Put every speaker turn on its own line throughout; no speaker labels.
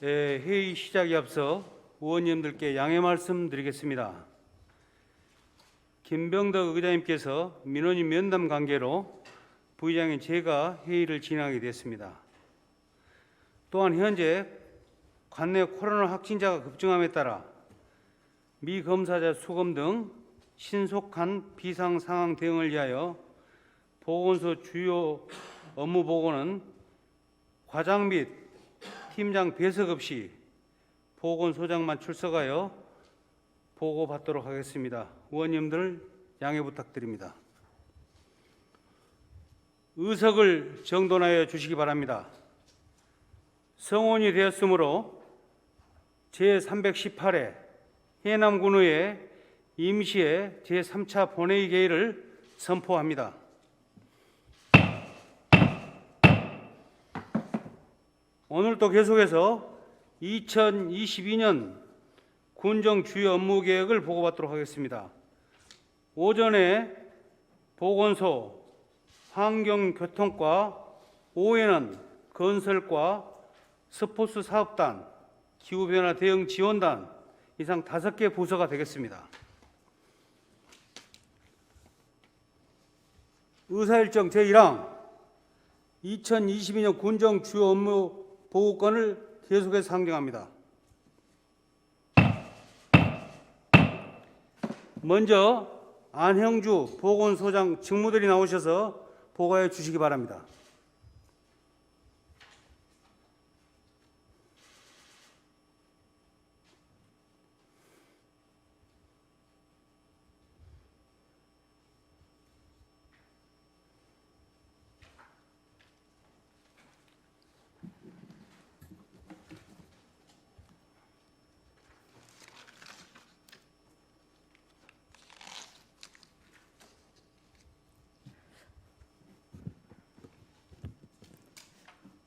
회의 시작에 앞서 의원님들께 양해 말씀드리겠습니다. 김병덕 의장님께서 민원인 면담 관계로 부의장인 제가 회의를 진행하게 됐습니다. 또한 현재 관내 코로나 확진자가 급증함에 따라 미검사자 수검 등 신속한 비상 상황 대응을 위하여 보건소 주요 업무 보고는 과장 및 팀장 배석 없이 보건소장만 출석하여 보고받도록 하겠습니다. 의원님들 양해 부탁드립니다. 의석을 정돈하여 주시기 바랍니다. 성원이 되었으므로 제318회 해남군의회 임시회 제3차 본회의 개의를 선포합니다. 오늘도 계속해서 2022년 군정 주요 업무 계획을 보고받도록 하겠습니다. 오전에 보건소, 환경교통과, 오후에는 건설과, 스포츠 사업단, 기후변화 대응 지원단 이상 5개 부서가 되겠습니다. 의사일정 제1항 2022년 군정 주요 업무 보고권을 계속해서 상정합니다. 먼저 안형주 보건소장 직무들이 나오셔서 보고해 주시기 바랍니다.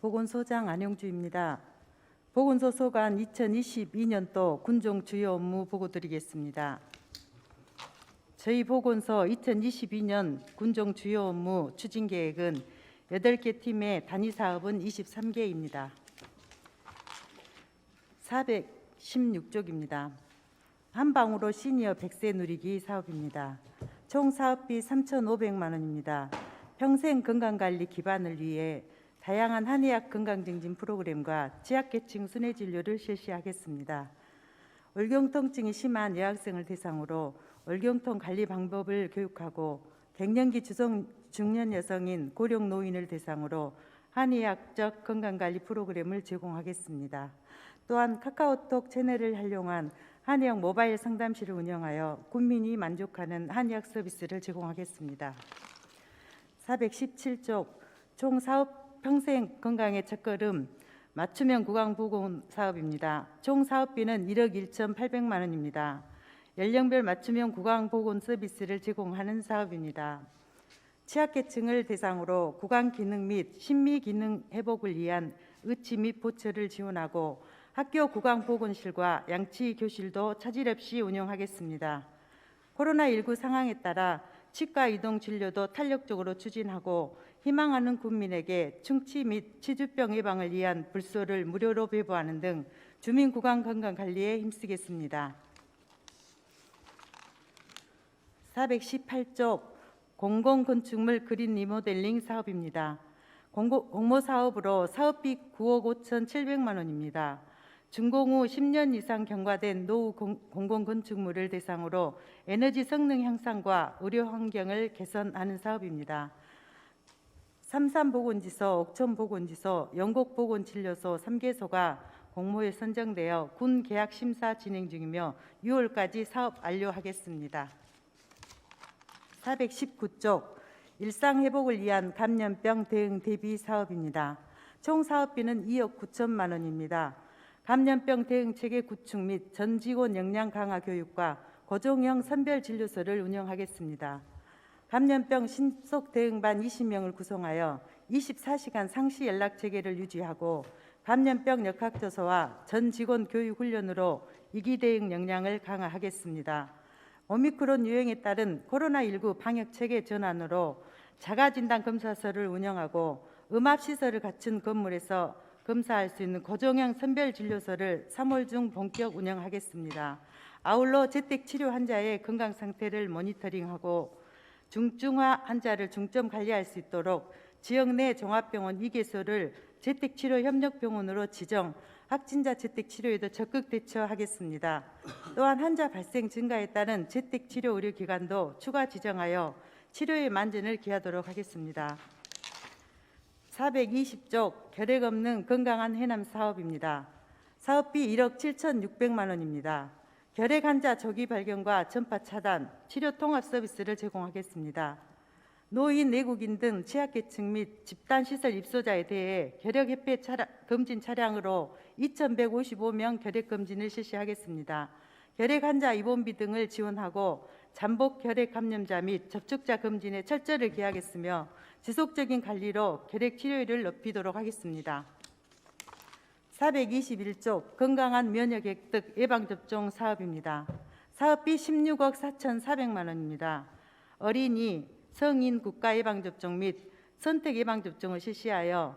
보건소장 안영주입니다. 보건소 소관 2022년도 군정 주요 업무 보고 드리겠습니다. 저희 보건소 2022년 군정 주요 업무 추진 계획은 8개 팀의 단위 사업은 23개입니다. 416쪽입니다. 한방으로 시니어 100세 누리기 사업입니다. 총 사업비 3,500만 원입니다. 평생 건강관리 기반을 위해 다양한 한의학 건강증진 프로그램과 취약계층 순회진료를 실시하겠습니다. 월경통증이 심한 여학생을 대상으로 월경통 관리 방법을 교육하고 갱년기 중년 여성인 고령 노인을 대상으로 한의학적 건강관리 프로그램을 제공하겠습니다. 또한 카카오톡 채널을 활용한 한의학 모바일 상담실을 운영하여 국민이 만족하는 한의학 서비스를 제공하겠습니다. 417쪽 총 사업 평생 건강의 첫걸음 맞춤형 구강보건 사업입니다. 총 사업비는 1억 1,800만 원입니다. 연령별 맞춤형 구강보건 서비스를 제공하는 사업입니다. 취약계층을 대상으로 구강 기능 및 심미 기능 회복을 위한 의치 및 보철을 지원하고 학교 구강보건실과 양치교실도 차질 없이 운영하겠습니다. 코로나19 상황에 따라 치과 이동 진료도 탄력적으로 추진하고 희망하는 국민에게 충치 및 치주병 예방을 위한 불소를 무료로 배부하는 등 주민 구강 건강 관리에 힘쓰겠습니다. 418쪽 공공건축물 그린 리모델링 사업입니다. 공모 사업으로 사업비 9억 5,700만 원입니다. 준공 후 10년 이상 경과된 노후 공공건축물을 대상으로 에너지 성능 향상과 의료 환경을 개선하는 사업입니다. 삼산보건지소, 옥천보건지소, 영곡보건진료소 3개소가 공모에 선정되어 군 계약 심사 진행 중이며 6월까지 사업 완료하겠습니다. 419쪽 일상회복을 위한 감염병 대응 대비 사업입니다. 총 사업비는 2억 9천만 원입니다. 감염병 대응 체계 구축 및 전 직원 역량 강화 교육과 고종형 선별진료소를 운영하겠습니다. 감염병 신속 대응반 20명을 구성하여 24시간 상시 연락 체계를 유지하고 감염병 역학조사와 전 직원 교육 훈련으로 위기 대응 역량을 강화하겠습니다. 오미크론 유행에 따른 코로나19 방역 체계 전환으로 자가진단 검사소를 운영하고 음압시설을 갖춘 건물에서 검사할 수 있는 고정형 선별진료소를 3월 중 본격 운영하겠습니다. 아울러 재택치료 환자의 건강 상태를 모니터링하고 중증화 환자를 중점 관리할 수 있도록 지역 내 종합병원 2개소를 재택치료 협력병원으로 지정, 확진자 재택치료에도 적극 대처하겠습니다. 또한 환자 발생 증가에 따른 재택치료 의료기관도 추가 지정하여 치료의 만전을 기하도록 하겠습니다. 420조 결핵 없는 건강한 해남 사업입니다. 사업비 1억 7,600만 원입니다. 결핵 환자 조기 발견과 전파 차단, 치료 통합 서비스를 제공하겠습니다. 노인, 내국인 등 취약계층 및 집단시설 입소자에 대해 결핵협회 검진 차량으로 2,155명 결핵검진을 실시하겠습니다. 결핵 환자 입원비 등을 지원하고 잠복 결핵 감염자 및 접촉자 검진에 철저를 기하겠으며 지속적인 관리로 결핵 치료율을 높이도록 하겠습니다. 421조 건강한 면역 획득 예방접종 사업입니다. 사업비 16억 4,400만 원입니다. 어린이, 성인 국가 예방접종 및 선택 예방접종을 실시하여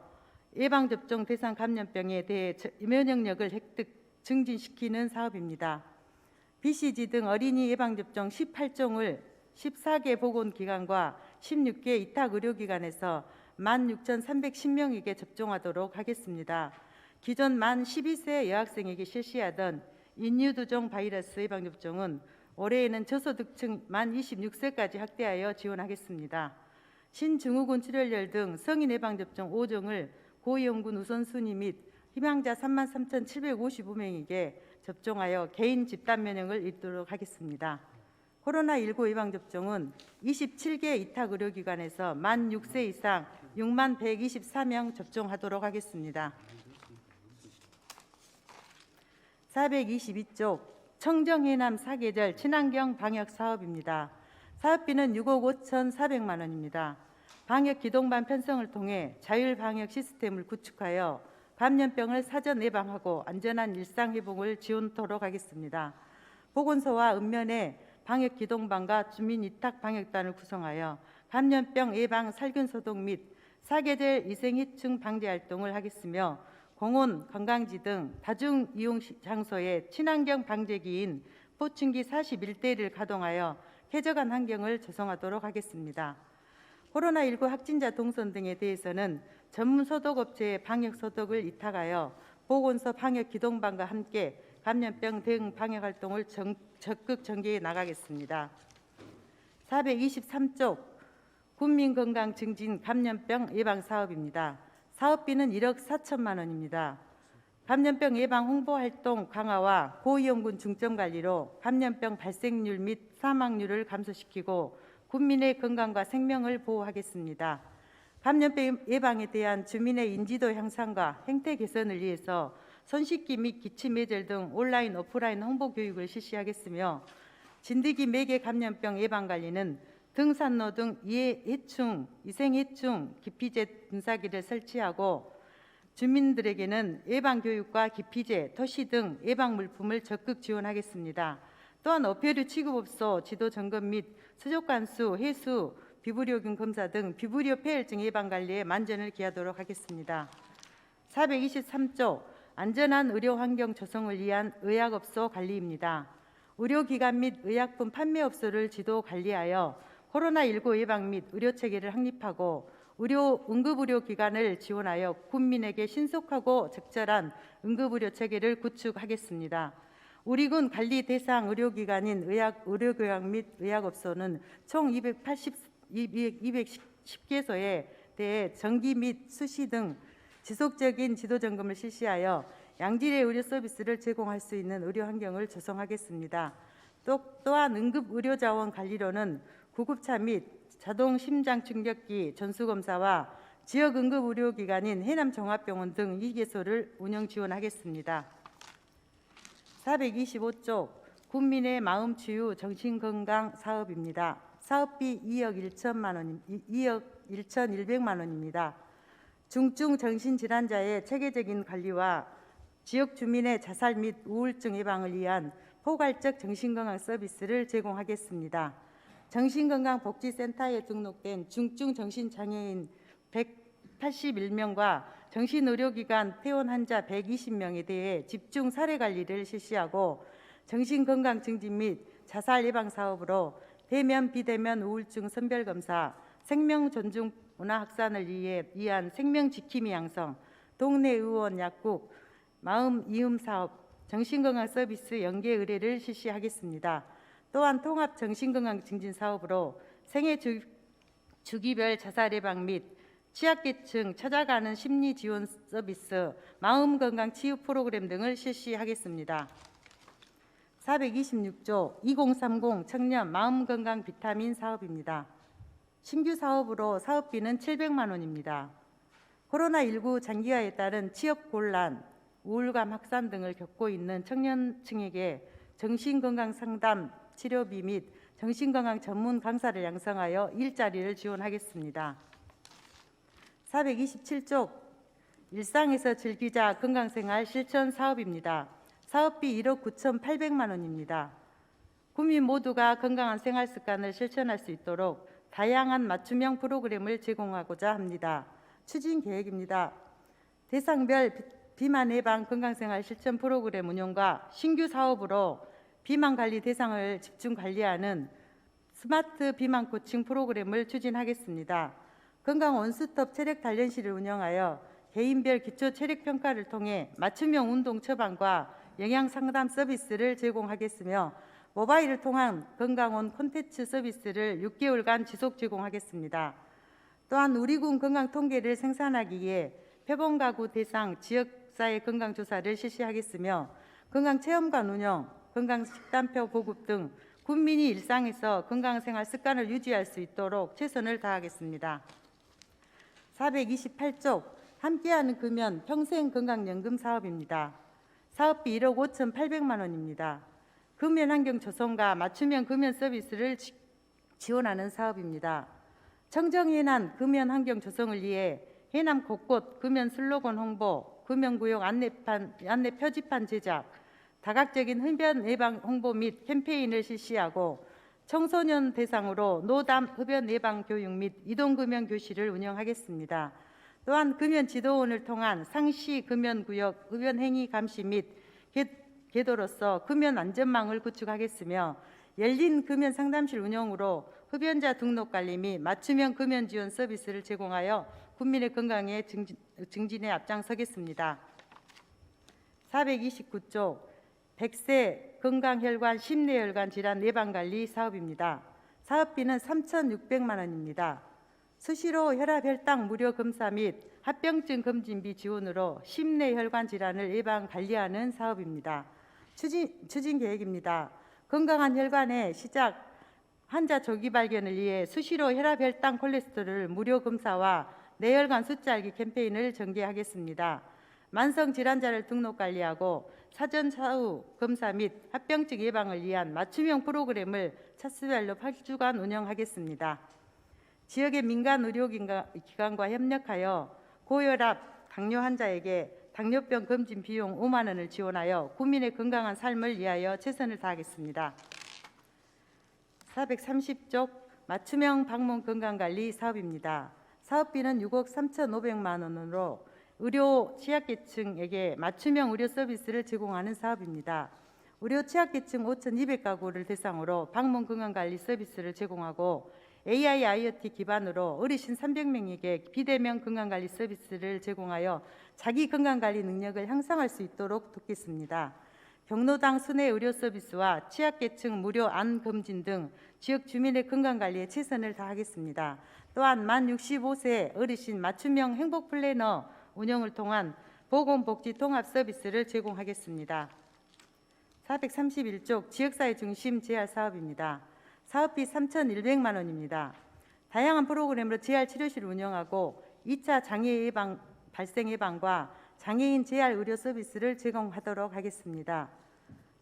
예방접종 대상 감염병에 대해 면역력을 획득 증진시키는 사업입니다. BCG 등 어린이 예방접종 18종을 14개 보건기관과 16개 위탁의료기관에서 16,310명에게 접종하도록 하겠습니다. 기존 만 12세 여학생에게 실시하던 인유두종 바이러스 예방접종은 올해에는 저소득층 만 26세까지 확대하여 지원하겠습니다. 신증후군 출혈열 등 성인 예방접종 5종을 고위험군 우선순위 및 희망자 33,755명에게 접종하여 개인 집단 면역을 이루도록 하겠습니다. 코로나19 예방접종은 27개 위탁의료기관에서 만 6세 이상 6만 124명 접종하도록 하겠습니다. 422조 청정해남 사계절 친환경 방역 사업입니다. 사업비는 6억 5,400만 원입니다. 방역 기동반 편성을 통해 자율 방역 시스템을 구축하여 감염병을 사전 예방하고 안전한 일상 회복을 지원토록 하겠습니다. 보건소와 읍면에 방역 기동반과 주민 위탁 방역단을 구성하여 감염병 예방 살균 소독 및 사계절 위생해충 방제 활동을 하겠으며 공원, 관광지 등 다중 이용 장소에 친환경 방제기인 포충기 41대를 가동하여 쾌적한 환경을 조성하도록 하겠습니다. 코로나19 확진자 동선 등에 대해서는 전문 소독업체의 방역 소독을 위탁하여 보건소 방역 기동반과 함께 감염병 대응 방역 활동을 적극 전개해 나가겠습니다. 423조 국민건강 증진 감염병 예방 사업입니다. 사업비는 1억 4천만 원입니다. 감염병 예방 홍보 활동 강화와 고위험군 중점 관리로 감염병 발생률 및 사망률을 감소시키고 국민의 건강과 생명을 보호하겠습니다. 감염병 예방에 대한 주민의 인지도 향상과 행태 개선을 위해서 손 씻기 및 기침 예절 등 온라인, 오프라인 홍보 교육을 실시하겠으며 진드기 매개 감염병 예방 관리는 등산로 등 해충, 위생해충 기피제 분사기를 설치하고 주민들에게는 예방교육과 기피제, 토시 등 예방 물품을 적극 지원하겠습니다. 또한 어패류 취급업소 지도 점검 및 수족관수, 해수, 비브리오균 검사 등 비브리오 폐혈증 예방 관리에 만전을 기하도록 하겠습니다. 423조 안전한 의료 환경 조성을 위한 의약업소 관리입니다. 의료기관 및 의약품 판매업소를 지도 관리하여 코로나19 예방 및 의료체계를 확립하고 응급의료기관을 지원하여 국민에게 신속하고 적절한 응급의료체계를 구축하겠습니다. 우리군 관리 대상 의료기관인 의료교양 및 의약업소는 총 210개소에 대해 정기 및 수시 등 지속적인 지도점검을 실시하여 양질의 의료 서비스를 제공할 수 있는 의료 환경을 조성하겠습니다. 또한 응급의료자원 관리로는 구급차 및 자동 심장 충격기 전수검사와 지역 응급의료기관인 해남종합병원 등 2개소를 운영 지원하겠습니다. 425조 국민의 마음치유 정신건강 사업입니다. 사업비 2억 1,100만 원입니다. 중증 정신질환자의 체계적인 관리와 지역 주민의 자살 및 우울증 예방을 위한 포괄적 정신건강 서비스를 제공하겠습니다. 정신건강복지센터에 등록된 중증 정신장애인 181명과 정신의료기관 퇴원 환자 120명에 대해 집중 사례 관리를 실시하고 정신건강 증진 및 자살 예방 사업으로 대면 비대면 우울증 선별 검사, 생명 존중 문화 확산을 위한 생명 지킴이 양성, 동네 의원 약국, 마음 이음 사업, 정신건강 서비스 연계 의뢰를 실시하겠습니다. 또한 통합 정신건강 증진 사업으로 생애 주기별 자살 예방 및 취약계층 찾아가는 심리 지원 서비스, 마음건강 치유 프로그램 등을 실시하겠습니다. 426조 2030 청년 마음건강 비타민 사업입니다. 신규 사업으로 사업비는 700만 원입니다. 코로나19 장기화에 따른 취업 곤란, 우울감 확산 등을 겪고 있는 청년층에게 정신건강 상담, 치료비 및 정신건강 전문 강사를 양성하여 일자리를 지원하겠습니다. 427조 일상에서 즐기자 건강생활 실천 사업입니다. 사업비 1억 9,800만 원입니다. 국민 모두가 건강한 생활 습관을 실천할 수 있도록 다양한 맞춤형 프로그램을 제공하고자 합니다. 추진 계획입니다. 대상별 비만 예방 건강생활 실천 프로그램 운영과 신규 사업으로 비만 관리 대상을 집중 관리하는 스마트 비만 코칭 프로그램을 추진하겠습니다. 건강 원스톱 체력 단련실을 운영하여 개인별 기초 체력 평가를 통해 맞춤형 운동 처방과 영양 상담 서비스를 제공하겠으며 모바일을 통한 건강원 콘텐츠 서비스를 6개월간 지속 제공하겠습니다. 또한 우리군 건강 통계를 생산하기 위해 표본가구 대상 지역사회 건강조사를 실시하겠으며 건강체험관 운영, 건강식단표 보급 등 국민이 일상에서 건강생활 습관을 유지할 수 있도록 최선을 다하겠습니다. 428조 함께하는 금연 평생건강연금 사업입니다. 사업비 1억 5,800만 원입니다. 금연 환경 조성과 맞춤형 금연 서비스를 지원하는 사업입니다. 청정해난 금연 환경 조성을 위해 해남 곳곳 금연 슬로건 홍보, 금연구역 안내 표지판 제작, 다각적인 흡연 예방 홍보 및 캠페인을 실시하고 청소년 대상으로 노담 흡연 예방 교육 및 이동금연 교실을 운영하겠습니다. 또한 금연 지도원을 통한 상시 금연구역 흡연 행위 감시 및 계도로서 금연 안전망을 구축하겠으며 열린 금연 상담실 운영으로 흡연자 등록 관리 및 맞춤형 금연 지원 서비스를 제공하여 국민의 건강의 증진에 앞장서겠습니다. 429조 100세 건강혈관 심뇌혈관 질환 예방관리 사업입니다. 사업비는 3,600만 원입니다. 수시로 혈압 혈당 무료 검사 및 합병증 검진비 지원으로 심뇌혈관 질환을 예방 관리하는 사업입니다. 추진 계획입니다. 건강한 혈관의 시작 환자 조기 발견을 위해 수시로 혈압 혈당 콜레스테롤 무료 검사와 뇌혈관 숫자 알기 캠페인을 전개하겠습니다. 만성 질환자를 등록 관리하고 사전 사후 검사 및 합병증 예방을 위한 맞춤형 프로그램을 차수별로 8주간 운영하겠습니다. 지역의 민간 의료기관과 협력하여 고혈압, 당뇨 환자에게 당뇨병 검진 비용 5만 원을 지원하여 국민의 건강한 삶을 위하여 최선을 다하겠습니다. 430조 맞춤형 방문 건강관리 사업입니다. 사업비는 6억 3,500만 원으로 의료 취약계층에게 맞춤형 의료 서비스를 제공하는 사업입니다. 의료 취약계층 5,200가구를 대상으로 방문 건강관리 서비스를 제공하고 AI, IoT 기반으로 어르신 300명에게 비대면 건강관리 서비스를 제공하여 자기 건강관리 능력을 향상할 수 있도록 돕겠습니다. 경로당 순회 의료 서비스와 취약계층 무료 암 검진 등 지역 주민의 건강관리에 최선을 다하겠습니다. 또한 만 65세 어르신 맞춤형 행복 플래너 운영을 통한 보건복지 통합 서비스를 제공하겠습니다. 431조 지역사회 중심 재활 사업입니다. 사업비 3,100만 원입니다. 다양한 프로그램으로 재활 치료실을 운영하고 2차 장애 예방 발생 예방과 장애인 재활 의료 서비스를 제공하도록 하겠습니다.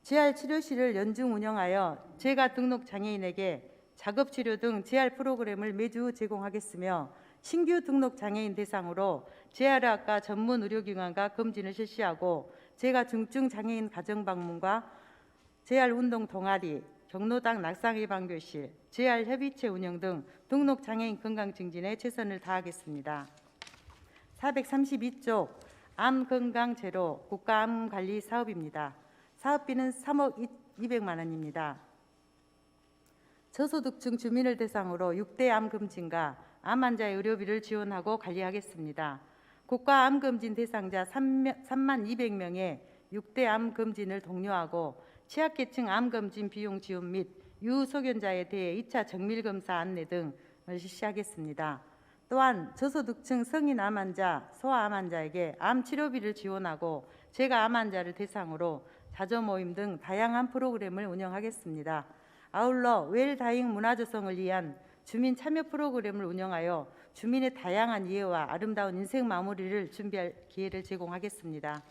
재활 치료실을 연중 운영하여 재가 등록 장애인에게 작업치료 등 재활 프로그램을 매주 제공하겠으며 신규 등록 장애인 대상으로 재활의학과 전문 의료기관과 검진을 실시하고 재가 중증 장애인 가정 방문과 재활 운동 동아리, 경로당 낙상 예방 교실, 재활 협의체 운영 등 등록 장애인 건강 증진에 최선을 다하겠습니다. 432쪽 암건강제로 국가암관리 사업입니다. 사업비는 3억 200만 원입니다. 저소득층 주민을 대상으로 6대 암검진과 암 환자의 의료비를 지원하고 관리하겠습니다. 국가 암검진 대상자 3만 200명의 6대 암검진을 독려하고 취약계층 암검진 비용 지원 및 유소견자에 대해 2차 정밀검사 안내 등을 실시하겠습니다. 또한 저소득층 성인 암 환자, 소아암 환자에게 암 치료비를 지원하고 재가 암 환자를 대상으로 자조 모임 등 다양한 프로그램을 운영하겠습니다. 아울러 웰다잉 문화조성을 위한 주민 참여 프로그램을 운영하여 주민의 다양한 이해와 아름다운 인생 마무리를 준비할 기회를 제공하겠습니다.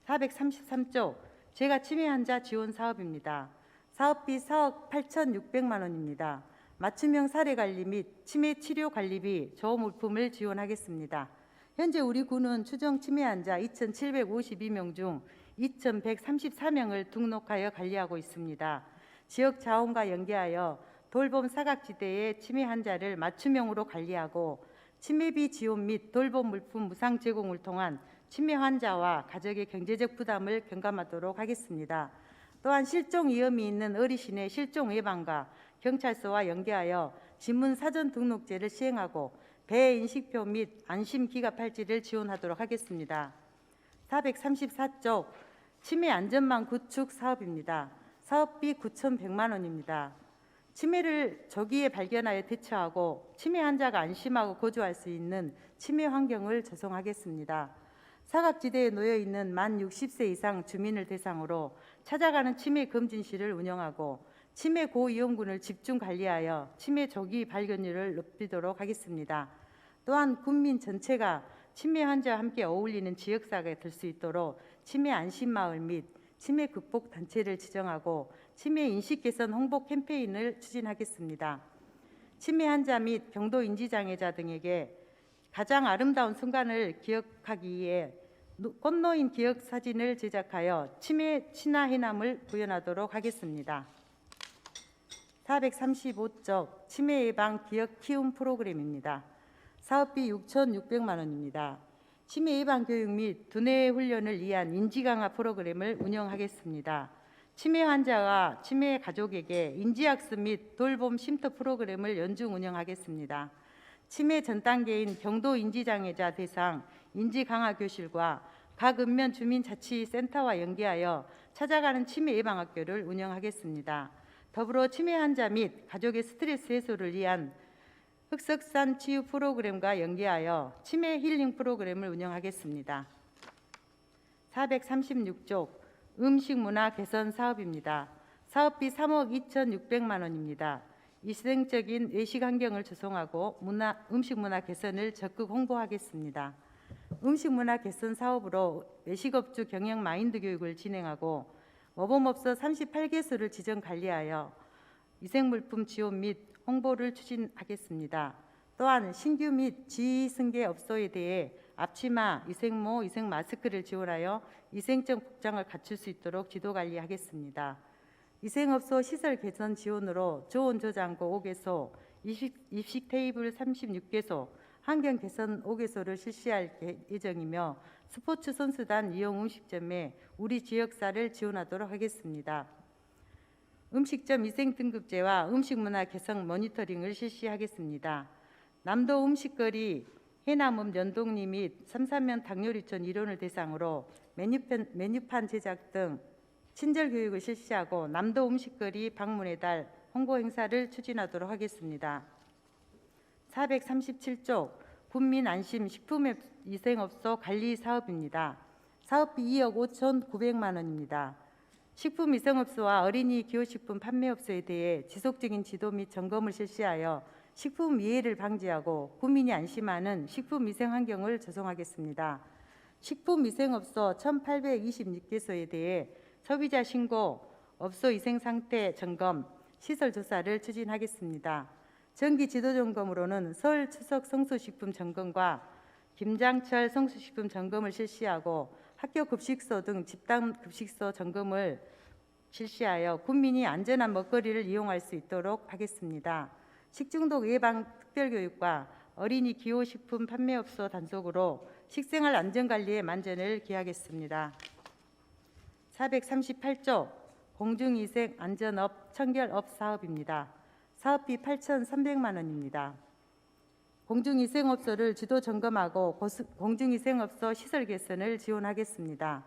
433조 재가 치매 환자 지원 사업입니다. 사업비 4억 8,600만 원입니다. 맞춤형 사례 관리 및 치매 치료 관리비 조물품을 지원하겠습니다. 현재 우리 군은 추정 치매 환자 2,752명 중 2,134명을 등록하여 관리하고 있습니다. 지역 자원과 연계하여 돌봄 사각지대의 치매 환자를 맞춤형으로 관리하고 치매비 지원 및 돌봄 물품 무상 제공을 통한 치매 환자와 가족의 경제적 부담을 경감하도록 하겠습니다. 또한 실종 위험이 있는 어르신의 실종 예방과 경찰서와 연계하여 지문 사전 등록제를 시행하고 배 인식표 및 안심 기가 팔찌를 지원하도록 하겠습니다. 434쪽 치매 안전망 구축 사업입니다. 사업비 9,100만 원입니다. 치매를 조기에 발견하여 대처하고 치매 환자가 안심하고 거주할 수 있는 치매 환경을 조성하겠습니다. 사각지대에 놓여 있는 만 60세 이상 주민을 대상으로 찾아가는 치매 검진실을 운영하고 치매 고위험군을 집중 관리하여 치매 조기 발견율을 높이도록 하겠습니다. 또한 국민 전체가 치매 환자와 함께 어울리는 지역사회가 될 수 있도록 치매 안심마을 및 치매 극복 단체를 지정하고 치매 인식 개선 홍보 캠페인을 추진하겠습니다. 치매 환자 및 경도 인지장애자 등에게 가장 아름다운 순간을 기억하기 위해 꽃노인 기억 사진을 제작하여 치매 친화 해남을 구현하도록 하겠습니다. 435쪽 치매 예방 기억 키움 프로그램입니다. 사업비 6,600만 원입니다. 치매 예방 교육 및 두뇌 훈련을 위한 인지 강화 프로그램을 운영하겠습니다. 치매 환자와 치매 가족에게 인지학습 및 돌봄 쉼터 프로그램을 연중 운영하겠습니다. 치매 전 단계인 경도 인지장애자 대상 인지 강화 교실과 각 읍면 주민자치센터와 연계하여 찾아가는 치매 예방학교를 운영하겠습니다. 더불어 치매 환자 및 가족의 스트레스 해소를 위한 흑석산 치유 프로그램과 연계하여 치매 힐링 프로그램을 운영하겠습니다. 436쪽 음식 문화 개선 사업입니다. 사업비 3억 2,600만 원입니다. 위생적인 외식 환경을 조성하고 음식 문화 개선을 적극 홍보하겠습니다. 음식 문화 개선 사업으로 외식업주 경영 마인드 교육을 진행하고 모범업소 38개소를 지정 관리하여 위생물품 지원 및 홍보를 추진하겠습니다. 또한 신규 및 지승계 업소에 대해 앞치마, 위생모, 위생마스크를 지원하여 위생적 복장을 갖출 수 있도록 지도관리하겠습니다. 위생업소 시설 개선 지원으로 저온저장고 5개소, 입식 테이블 36개소, 환경 개선 5개소를 실시할 예정이며 스포츠 선수단 이용 음식점에 우리 지역사를 지원하도록 하겠습니다. 음식점 위생 등급제와 음식 문화 개선 모니터링을 실시하겠습니다. 남도 음식거리 해남읍 연동리 및 삼산면 당뇨리촌 일원을 대상으로 메뉴판 제작 등 친절 교육을 실시하고 남도 음식거리 방문의 달 홍보 행사를 추진하도록 하겠습니다. 437조 국민 안심 식품위생업소 관리 사업입니다. 사업비 2억 5,900만 원입니다. 식품위생업소와 어린이 기호식품 판매업소에 대해 지속적인 지도 및 점검을 실시하여 식품 위해를 방지하고 국민이 안심하는 식품위생 환경을 조성하겠습니다. 식품위생업소 1,826개소에 대해 소비자 신고, 업소 위생 상태 점검, 시설 조사를 추진하겠습니다. 정기 지도 점검으로는 설 추석 성수식품 점검과 김장철 성수식품 점검을 실시하고 학교 급식소 등 집단 급식소 점검을 실시하여 국민이 안전한 먹거리를 이용할 수 있도록 하겠습니다. 식중독 예방 특별교육과 어린이 기호식품 판매업소 단속으로 식생활 안전관리에 만전을 기하겠습니다. 438조 공중위생 안전업 청결업 사업입니다. 사업비 8,300만 원입니다. 공중위생업소를 지도 점검하고 공중위생업소 시설 개선을 지원하겠습니다.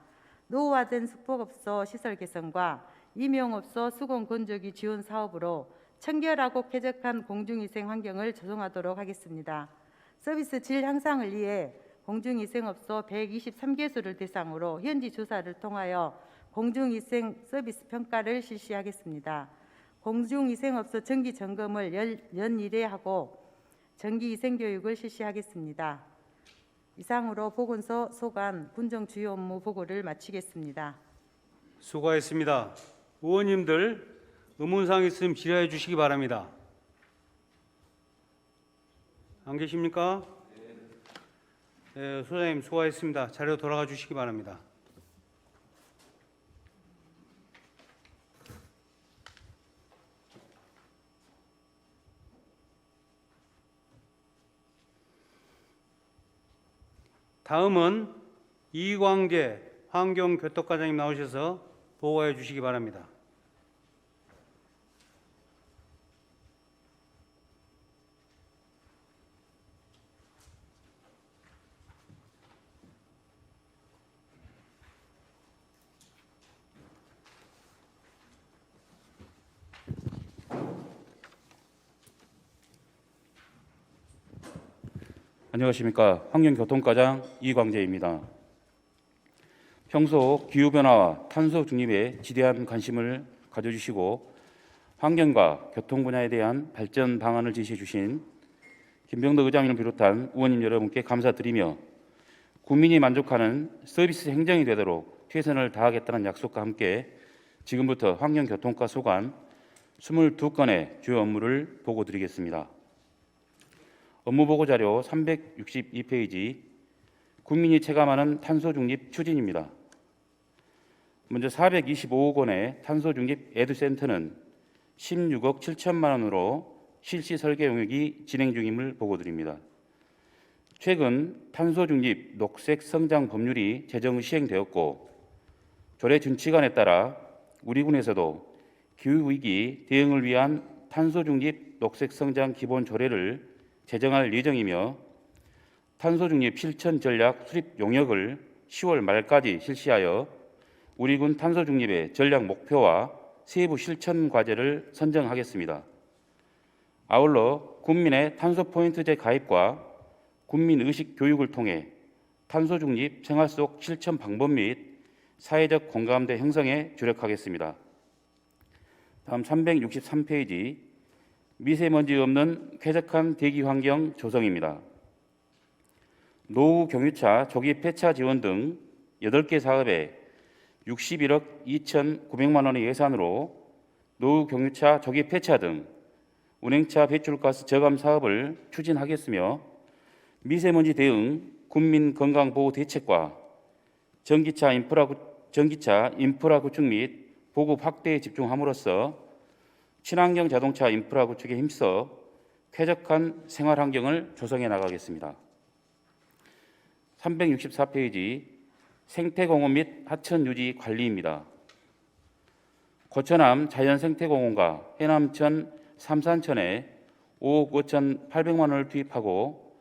노후화된 숙박업소 시설 개선과 임용업소 수공 건조기 지원 사업으로 청결하고 쾌적한 공중위생 환경을 조성하도록 하겠습니다. 서비스 질 향상을 위해 공중위생업소 123개소를 대상으로 현지 조사를 통하여 공중위생 서비스 평가를 실시하겠습니다. 공중위생업소 정기 점검을 연 1회 하고 정기위생교육을 실시하겠습니다. 이상으로 보건소 소관 군정 주요 업무 보고를 마치겠습니다.
수고하셨습니다. 의원님들 의문사항 있으면 질의해 주시기 바랍니다. 안 계십니까? 네, 소장님 수고하셨습니다. 자리로 돌아가 주시기 바랍니다. 다음은 이광재 환경교통과장님 나오셔서 보고해 주시기 바랍니다.
안녕하십니까. 환경교통과장 이광재입니다. 평소 기후변화와 탄소 중립에 지대한 관심을 가져주시고 환경과 교통 분야에 대한 발전 방안을 제시해 주신 김병덕 의장님을 비롯한 의원님 여러분께 감사드리며 국민이 만족하는 서비스 행정이 되도록 최선을 다하겠다는 약속과 함께 지금부터 환경교통과 소관 22건의 주요 업무를 보고드리겠습니다. 업무보고 자료 362페이지 국민이 체감하는 탄소중립 추진입니다. 먼저 425억 원의 탄소중립 에듀센터는 16억 7천만 원으로 실시 설계 용역이 진행 중임을 보고드립니다. 최근 탄소중립 녹색 성장 법률이 제정 시행되었고 조례 준칙안에 따라 우리 군에서도 기후위기 대응을 위한 탄소중립 녹색 성장 기본 조례를 제정할 예정이며 탄소중립 실천 전략 수립 용역을 10월 말까지 실시하여 우리 군 탄소중립의 전략 목표와 세부 실천 과제를 선정하겠습니다. 아울러 국민의 탄소포인트제 가입과 국민의식 교육을 통해 탄소중립 생활 속 실천 방법 및 사회적 공감대 형성에 주력하겠습니다. 다음 363페이지 미세먼지 없는 쾌적한 대기 환경 조성입니다. 노후 경유차 조기 폐차 지원 등 8개 사업에 61억 2,900만 원의 예산으로 노후 경유차 조기 폐차 등 운행차 배출가스 저감 사업을 추진하겠으며 미세먼지 대응, 국민 건강 보호 대책과 전기차 인프라 구축 및 보급 확대에 집중함으로써 친환경 자동차 인프라 구축에 힘써 쾌적한 생활 환경을 조성해 나가겠습니다. 364페이지 생태공원 및 하천 유지 관리입니다. 고천암 자연생태공원과 해남천 삼산천에 5억 5,800만 원을 투입하고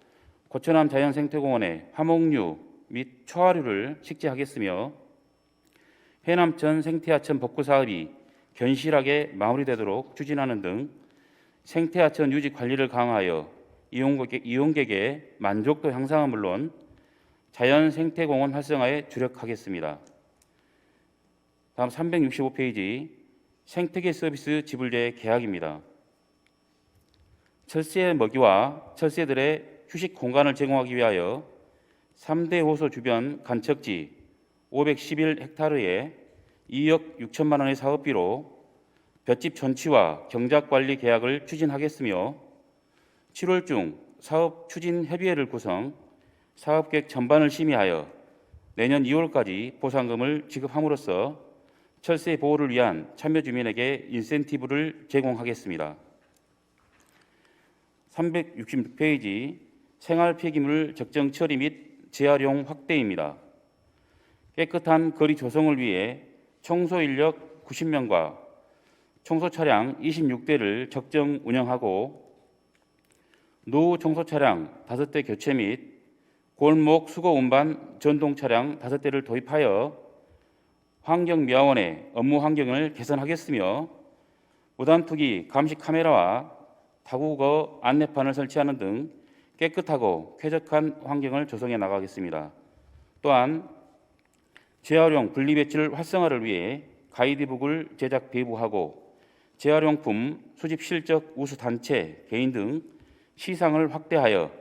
고천암 자연생태공원에 화목류 및 초하류를 식재하겠으며 해남천 생태하천 복구 사업이 견실하게 마무리되도록 추진하는 등 생태하천 유지 관리를 강화하여 이용객의 만족도 향상은 물론 자연생태공원 활성화에 주력하겠습니다. 다음 365페이지 생태계 서비스 지불제 계약입니다. 철새 먹이와 철새들의 휴식 공간을 제공하기 위하여 3대 호소 주변 간척지 511헥타르에 2억 6천만 원의 사업비로 볏짚 전치와 경작관리 계약을 추진하겠으며 7월 중 사업 추진 협의회를 구성, 사업계획 전반을 심의하여 내년 2월까지 보상금을 지급함으로써 철새 보호를 위한 참여 주민에게 인센티브를 제공하겠습니다. 366페이지 생활 폐기물 적정 처리 및 재활용 확대입니다. 깨끗한 거리 조성을 위해 청소 인력 90명과 청소 차량 26대를 적정 운영하고 노후 청소 차량 5대 교체 및 골목 수거 운반 전동 차량 5대를 도입하여 환경미화원의 업무 환경을 개선하겠으며 무단투기 감시 카메라와 다국어 안내판을 설치하는 등 깨끗하고 쾌적한 환경을 조성해 나가겠습니다. 또한 재활용 분리배출 활성화를 위해 가이드북을 제작 배부하고 재활용품 수집 실적 우수 단체, 개인 등 시상을 확대하여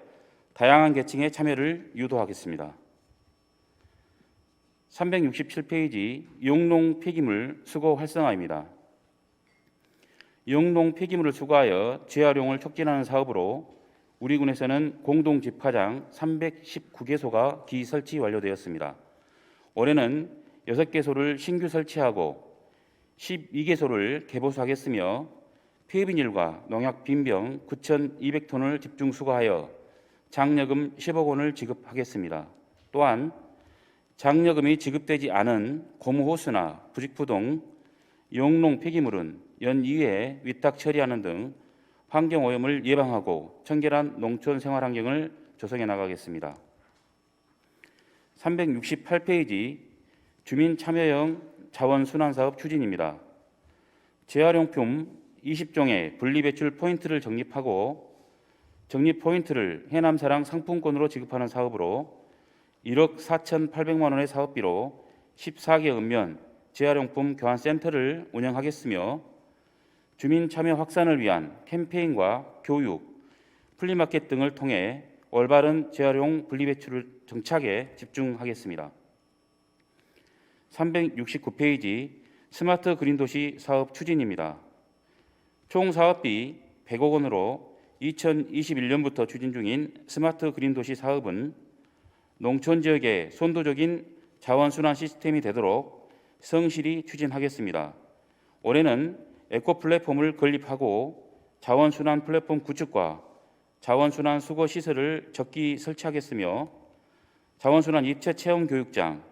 다양한 계층의 참여를 유도하겠습니다. 367페이지 용농 폐기물 수거 활성화입니다. 용농 폐기물을 수거하여 재활용을 촉진하는 사업으로 우리 군에서는 공동 집화장 319개소가 기설치 완료되었습니다. 올해는 6개소를 신규 설치하고 12개소를 개보수하겠으며 폐비닐과 농약 빈병 9,200톤을 집중 수거하여 장려금 10억 원을 지급하겠습니다. 또한 장려금이 지급되지 않은 고무호스나 부직포동, 용농 폐기물은 연 2회 위탁 처리하는 등 환경오염을 예방하고 청결한 농촌 생활환경을 조성해 나가겠습니다. 368페이지 주민 참여형 자원순환사업 추진입니다. 재활용품 20종의 분리배출 포인트를 적립하고 적립 포인트를 해남사랑 상품권으로 지급하는 사업으로 1억 4,800만 원의 사업비로 14개 읍면 재활용품 교환센터를 운영하겠으며 주민 참여 확산을 위한 캠페인과 교육, 플리마켓 등을 통해 올바른 재활용 분리배출 정착에 집중하겠습니다. 369페이지 스마트 그린도시 사업 추진입니다. 총 사업비 100억 원으로 2021년부터 추진 중인 스마트 그린도시 사업은 농촌 지역의 선도적인 자원순환 시스템이 되도록 성실히 추진하겠습니다. 올해는 에코 플랫폼을 건립하고 자원순환 플랫폼 구축과 자원순환 수거 시설을 적기 설치하겠으며 자원순환 입체 체험 교육장,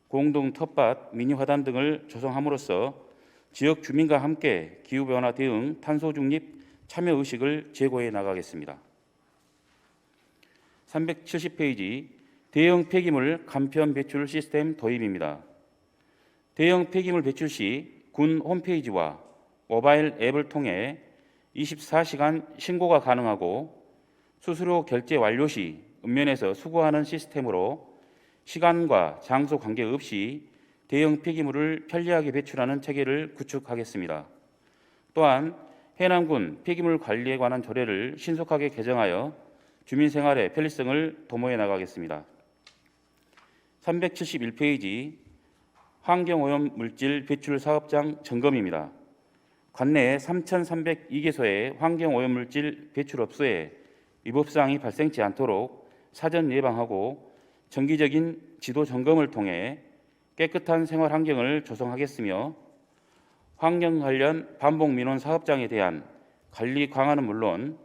공동 텃밭, 미니 화단 등을 조성함으로써 지역 주민과 함께 기후변화 대응, 탄소 중립 참여 의식을 제고해 나가겠습니다. 370페이지 대형 폐기물 간편 배출 시스템 도입입니다. 대형 폐기물 배출 시 군 홈페이지와 모바일 앱을 통해 24시간 신고가 가능하고 수수료 결제 완료 시 읍면에서 수거하는 시스템으로 시간과 장소 관계없이 대형 폐기물을 편리하게 배출하는 체계를 구축하겠습니다. 또한 해남군 폐기물 관리에 관한 조례를 신속하게 개정하여 주민 생활의 편리성을 도모해 나가겠습니다. 371페이지 환경오염 물질 배출 사업장 점검입니다. 관내 3,302개소의 환경오염 물질 배출업소에 위법사항이 발생치 않도록 사전 예방하고 정기적인 지도 점검을 통해 깨끗한 생활 환경을 조성하겠으며 환경 관련 반복 민원 사업장에 대한 관리 강화는 물론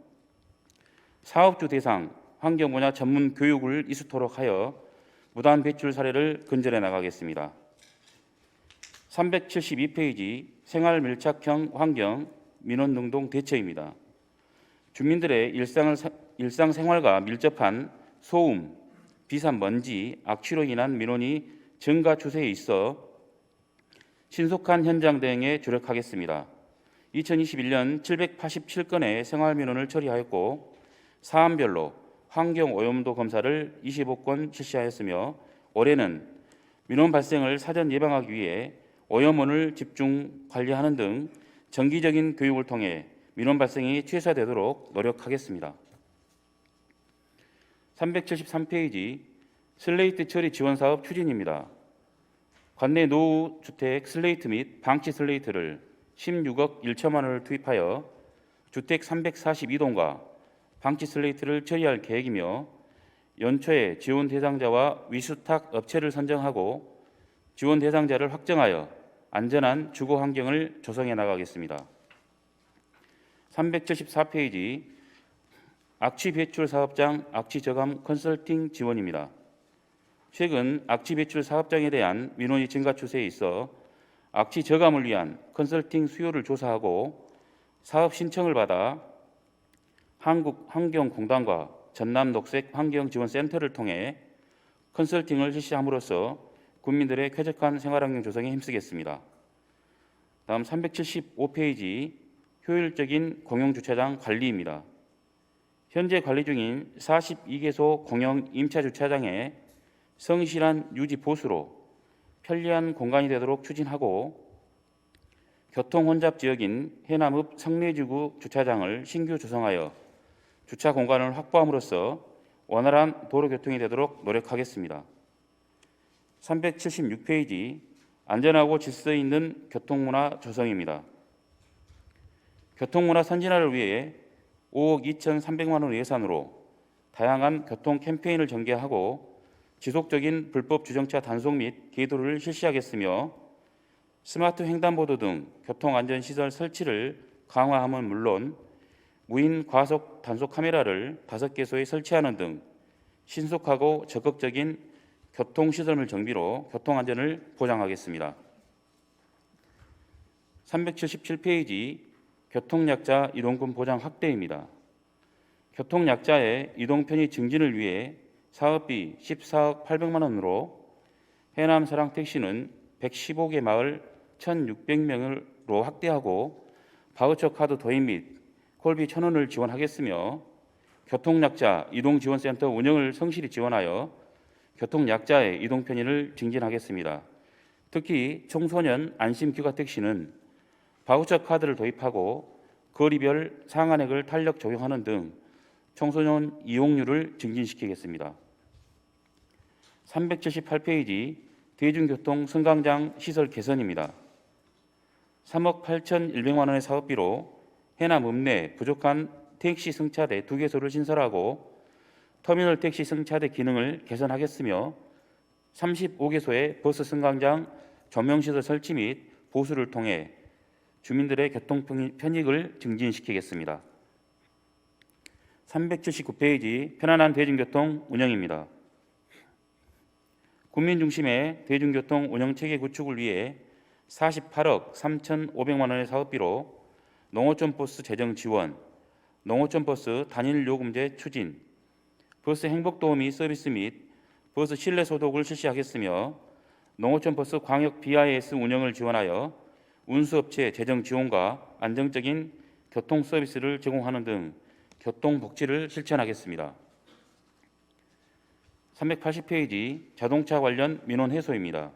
사업주 대상 환경 분야 전문 교육을 이수토록 하여 무단 배출 사례를 근절해 나가겠습니다. 372페이지 생활 밀착형 환경 민원 능동 대처입니다. 주민들의 일상생활과 밀접한 소음, 비산 먼지, 악취로 인한 민원이 증가 추세에 있어 신속한 현장 대응에 주력하겠습니다. 2021년 787건의 생활 민원을 처리하였고 사안별로 환경 오염도 검사를 25건 실시하였으며 올해는 민원 발생을 사전 예방하기 위해 오염원을 집중 관리하는 등 정기적인 교육을 통해 민원 발생이 최소화되도록 노력하겠습니다. 373페이지 슬레이트 처리 지원 사업 추진입니다. 관내 노후 주택 슬레이트 및 방치 슬레이트를 16억 1천만 원을 투입하여 주택 342동과 방치 슬레이트를 처리할 계획이며 연초에 지원 대상자와 위수탁 업체를 선정하고 지원 대상자를 확정하여 안전한 주거 환경을 조성해 나가겠습니다. 374페이지 악취 배출 사업장 악취 저감 컨설팅 지원입니다. 최근 악취 배출 사업장에 대한 민원이 증가 추세에 있어 악취 저감을 위한 컨설팅 수요를 조사하고 사업 신청을 받아 한국환경공단과 전남녹색환경지원센터를 통해 컨설팅을 실시함으로써 국민들의 쾌적한 생활환경 조성에 힘쓰겠습니다. 다음 375페이지 효율적인 공영주차장 관리입니다. 현재 관리 중인 42개소 공영 임차주차장에 성실한 유지 보수로 편리한 공간이 되도록 추진하고 교통혼잡 지역인 해남읍 성내지구 주차장을 신규 조성하여 주차 공간을 확보함으로써 원활한 도로교통이 되도록 노력하겠습니다. 376페이지 안전하고 질서 있는 교통문화 조성입니다. 교통문화 선진화를 위해 5억 2,300만 원 예산으로 다양한 교통 캠페인을 전개하고 지속적인 불법 주정차 단속 및 계도를 실시하겠으며 스마트 횡단보도 등 교통안전시설 설치를 강화함은 물론 무인 과속 단속 카메라를 5개소에 설치하는 등 신속하고 적극적인 교통시설물 정비로 교통안전을 보장하겠습니다. 377페이지 교통약자 이동권 보장 확대입니다. 교통약자의 이동 편의 증진을 위해 사업비 14억 800만 원으로 해남 사랑택시는 115개 마을 1,600명으로 확대하고 바우처 카드 도입 및 콜비 1,000원을 지원하겠으며 교통약자 이동지원센터 운영을 성실히 지원하여 교통약자의 이동 편의를 증진하겠습니다. 특히 청소년 안심규가택시는 바우처 카드를 도입하고 거리별 상한액을 탄력 적용하는 등 청소년 이용률을 증진시키겠습니다. 378페이지 대중교통 승강장 시설 개선입니다. 3억 8,100만 원의 사업비로 해남 읍내 부족한 택시 승차대 2개소를 신설하고 터미널 택시 승차대 기능을 개선하겠으며 35개소의 버스 승강장 조명시설 설치 및 보수를 통해 주민들의 교통 편익을 증진시키겠습니다. 379페이지 편안한 대중교통 운영입니다. 국민 중심의 대중교통 운영체계 구축을 위해 48억 3,500만 원의 사업비로 농어촌버스 재정 지원, 농어촌버스 단일 요금제 추진, 버스 행복도우미 서비스 및 버스 실내 소독을 실시하겠으며 농어촌버스 광역 BIS 운영을 지원하여 운수업체 재정 지원과 안정적인 교통 서비스를 제공하는 등 교통복지를 실천하겠습니다. 380페이지 자동차 관련 민원 해소입니다.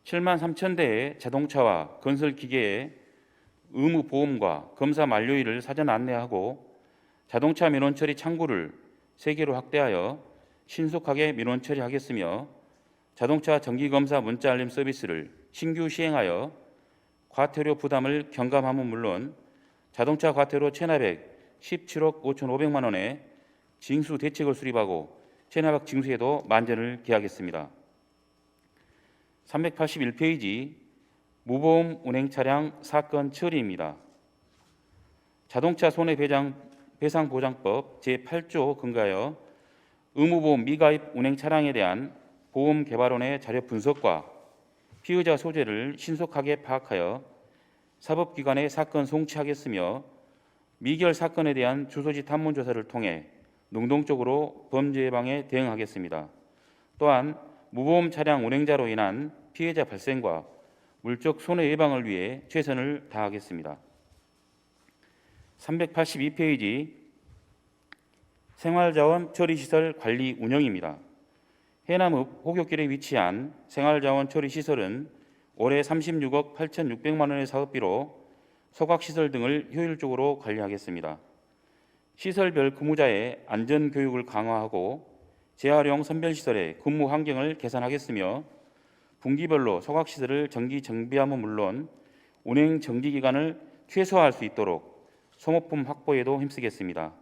7만 3천 대의 자동차와 건설기계의 의무 보험과 검사 만료일을 사전 안내하고 자동차 민원 처리 창구를 3개로 확대하여 신속하게 민원 처리하겠으며 자동차 정기검사 문자 알림 서비스를 신규 시행하여 과태료 부담을 경감함은 물론 자동차 과태료 체납액 17억 5,500만 원의 징수 대책을 수립하고 체납액 징수에도 만전을 기하겠습니다. 381페이지 무보험 운행 차량 사건 처리입니다. 자동차 손해배상보장법 제8조 근거하여 의무보험 미가입 운행 차량에 대한 보험 개발원의 자료 분석과 피의자 소재를 신속하게 파악하여 사법기관에 사건 송치하겠으며 미결 사건에 대한 주소지 탐문 조사를 통해 능동적으로 범죄 예방에 대응하겠습니다. 또한 무보험 차량 운행자로 인한 피해자 발생과 물적 손해 예방을 위해 최선을 다하겠습니다. 382페이지 생활자원 처리시설 관리 운영입니다. 해남읍 호교길에 위치한 생활자원 처리시설은 올해 36억 8,600만 원의 사업비로 소각시설 등을 효율적으로 관리하겠습니다. 시설별 근무자의 안전교육을 강화하고 재활용 선별시설의 근무 환경을 개선하겠으며 분기별로 소각시설을 정기 정비함은 물론 운행 정지기간을 최소화할 수 있도록 소모품 확보에도 힘쓰겠습니다.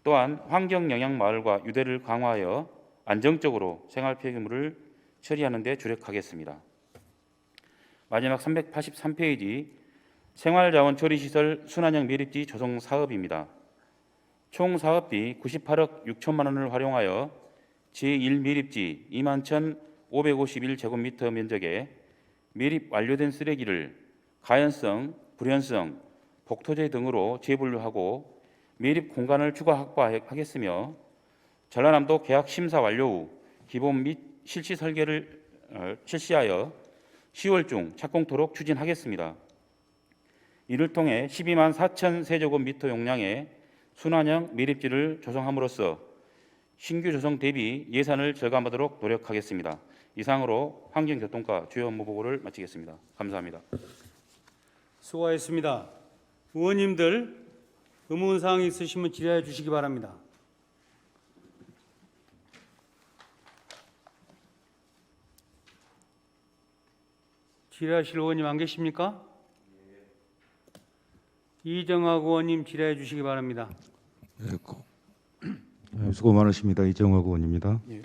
또한 환경영향마을과 유대를 강화하여 안정적으로 생활폐기물을 처리하는 데 주력하겠습니다. 마지막 383페이지 생활자원 처리시설 순환형 매립지 조성 사업입니다. 총 사업비 98억 6천만 원을 활용하여 제1 매립지 21,551제곱미터 면적에 매립 완료된 쓰레기를 가연성, 불연성, 복토제 등으로 재분류하고 매립 공간을 추가 확보하겠으며 전라남도 계약 심사 완료 후 기본 및 실시 설계를 실시하여 10월 중 착공토록 추진하겠습니다. 이를 통해 12만 4천 세제곱미터 용량의 순환형 매립지를 조성함으로써 신규 조성 대비 예산을 절감하도록 노력하겠습니다. 이상으로 환경교통과 주요 업무 보고를 마치겠습니다. 감사합니다.
수고하셨습니다. 의원님들 의문사항 있으시면 질의해 주시기 바랍니다. 질의하실 의원님 안 계십니까? 이정학 의원님 질의해 주시기 바랍니다.
수고 많으십니다. 이정학 의원입니다.
예.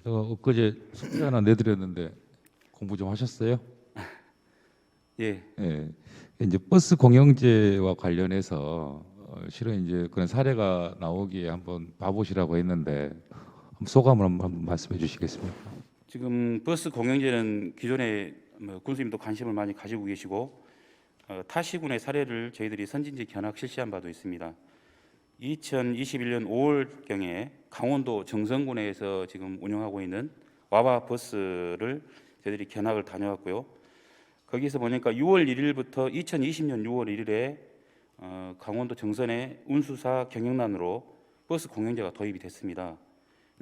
제가 엊그제 숙제 하나 내드렸는데 공부 좀 하셨어요?
예,
예. 이제 버스 공영제와 관련해서 실은 이제 그런 사례가 나오기에 한번 봐보시라고 했는데 소감을 한번 말씀해 주시겠습니까?
지금 버스 공영제는 기존에 군수님도 관심을 많이 가지고 계시고 타시군의 사례를 저희들이 선진지 견학 실시한 바도 있습니다. 2021년 5월경에 강원도 정선군에서 지금 운영하고 있는 와바 버스를 저희들이 견학을 다녀왔고요. 거기서 보니까 6월 1일부터 2020년 6월 1일에 강원도 정선의 운수사 경영난으로 버스 공영제가 도입이 됐습니다.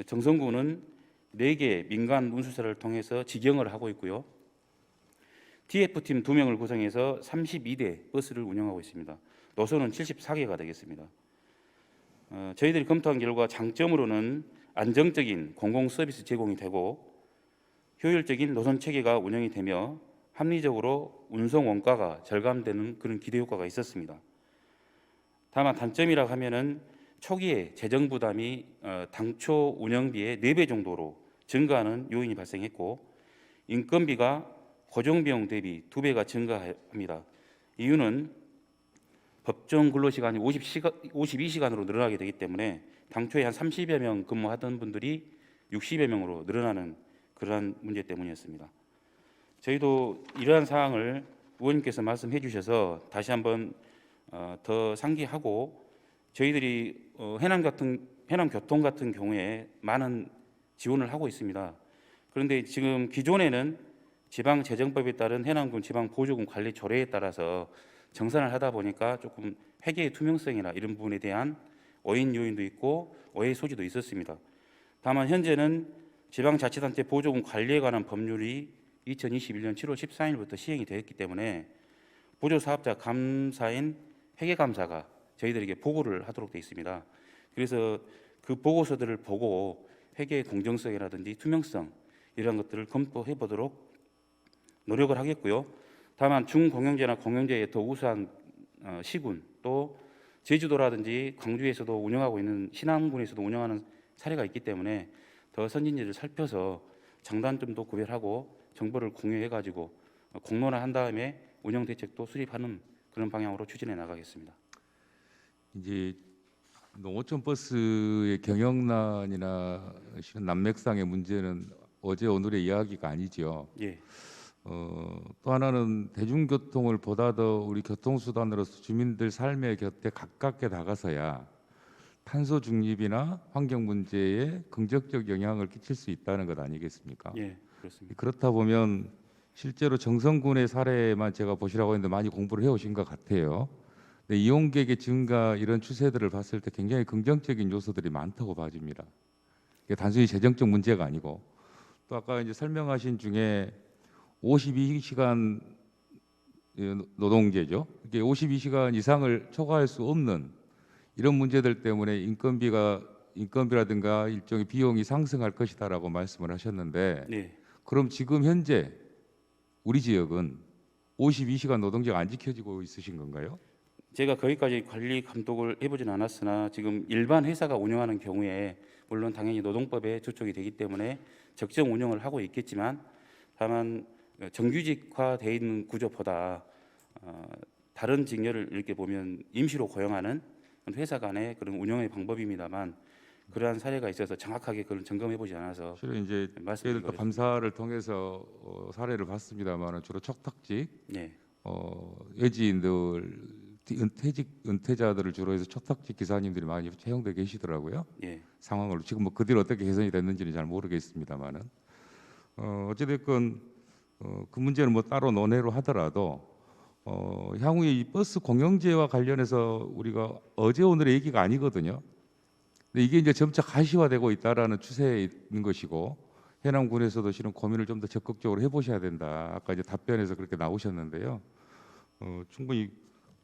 정선군은 4개 민간 운수사를 통해서 직영을 하고 있고요. TF팀 2명을 구성해서 32대 버스를 운영하고 있습니다. 노선은 74개가 되겠습니다. 저희들이 검토한 결과 장점으로는 안정적인 공공 서비스 제공이 되고 효율적인 노선 체계가 운영이 되며 합리적으로 운송 원가가 절감되는 그런 기대 효과가 있었습니다. 다만 단점이라고 하면은 초기에 재정 부담이 당초 운영비의 4배 정도로 증가하는 요인이 발생했고 인건비가 고정비용 대비 2배가 증가합니다. 이유는 법정 근로시간이 52시간으로 늘어나게 되기 때문에 당초에 한 30여 명 근무하던 분들이 60여 명으로 늘어나는 그러한 문제 때문이었습니다. 저희도 이러한 사항을 의원님께서 말씀해 주셔서 다시 한번 더 상기하고 저희들이 해남교통 같은 경우에 많은 지원을 하고 있습니다. 그런데 지금 기존에는 지방재정법에 따른 해남군 지방보조금 관리 조례에 따라서 정산을 하다 보니까 조금 회계의 투명성이나 이런 부분에 대한 오인 요인도 있고 오해 소지도 있었습니다. 다만 현재는 지방자치단체 보조금 관리에 관한 법률이 2021년 7월 14일부터 시행이 되었기 때문에 보조사업자 감사인 회계감사가 저희들에게 보고를 하도록 되어 있습니다. 그래서 그 보고서들을 보고 회계의 공정성이라든지 투명성 이런 것들을 검토해 보도록 노력을 하겠고요. 다만 중공영제나 공영제의 더 우수한 시군 또 제주도라든지 광주에서도 운영하고 있는 신안군에서도 운영하는 사례가 있기 때문에 더 선진지를 살펴서 장단점도 구별하고 정보를 공유해 가지고 공론화한 다음에 운영 대책도 수립하는 그런 방향으로 추진해 나가겠습니다.
이제 농어촌 버스의 경영난이나 실은 난맥상의 문제는 어제 오늘의 이야기가 아니죠.
예,
또 하나는 대중교통을 보다 더 우리 교통수단으로서 주민들 삶의 곁에 가깝게 다가서야 탄소 중립이나 환경 문제에 긍정적 영향을 끼칠 수 있다는 것 아니겠습니까?
예, 그렇습니다.
그렇다 보면 실제로 정선군의 사례만 제가 보시라고 했는데 많이 공부를 해오신 것 같아요. 근데 이용객의 증가 이런 추세들을 봤을 때 굉장히 긍정적인 요소들이 많다고 봐집니다. 이게 단순히 재정적 문제가 아니고 또 아까 이제 설명하신 중에 52시간 노동제죠. 이게 52시간 이상을 초과할 수 없는 이런 문제들 때문에 인건비라든가 일종의 비용이 상승할 것이다라고 말씀을 하셨는데
네,
그럼 지금 현재 우리 지역은 52시간 노동제가 안 지켜지고 있으신 건가요?
제가 거기까지 관리 감독을 해보진 않았으나 지금 일반 회사가 운영하는 경우에 물론 당연히 노동법에 저촉이 되기 때문에 적정 운영을 하고 있겠지만 다만 정규직화되어 있는 구조보다 다른 직렬을 이렇게 보면 임시로 고용하는 회사 간의 그런 운영의 방법입니다만 그러한 사례가 있어서 정확하게 그걸 점검해 보지 않아서
실은 이제
말씀드리고
저희들도 감사를 통해서 사례를 봤습니다만 주로 촉탁직
네,
외지인들 은퇴자들을 주로 해서 촉탁직 기사님들이 많이 채용돼 계시더라고요.
예,
상황을 지금 뭐 그 뒤로 어떻게 개선이 됐는지는 잘 모르겠습니다만은 어찌됐건 그 문제는 뭐 따로 논의로 하더라도 향후에 이 버스 공영제와 관련해서 우리가 어제 오늘의 얘기가 아니거든요. 근데 이게 이제 점차 가시화되고 있다라는 추세에 있는 것이고 해남군에서도 실은 고민을 좀 더 적극적으로 해보셔야 된다. 아까 이제 답변에서 그렇게 나오셨는데요. 충분히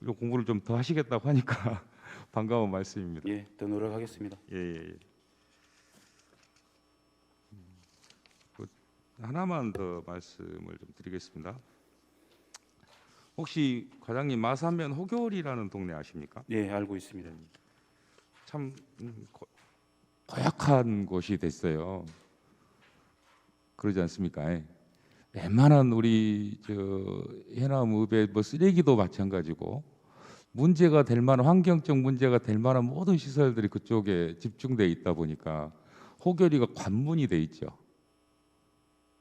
이런 공부를 좀 더 하시겠다고 하니까 반가운 말씀입니다.
예, 더 노력하겠습니다.
예. 하나만 더 말씀을 좀 드리겠습니다. 혹시 과장님 마산면 호교리라는 동네 아십니까?
예, 알고 있습니다.
참 고약한 곳이 됐어요. 그러지 않습니까? 예. 웬만한 우리 해남읍의 뭐 쓰레기도 마찬가지고 문제가 될 만한 환경적 문제가 될 만한 모든 시설들이 그쪽에 집중돼 있다 보니까 호교리가 관문이 돼 있죠.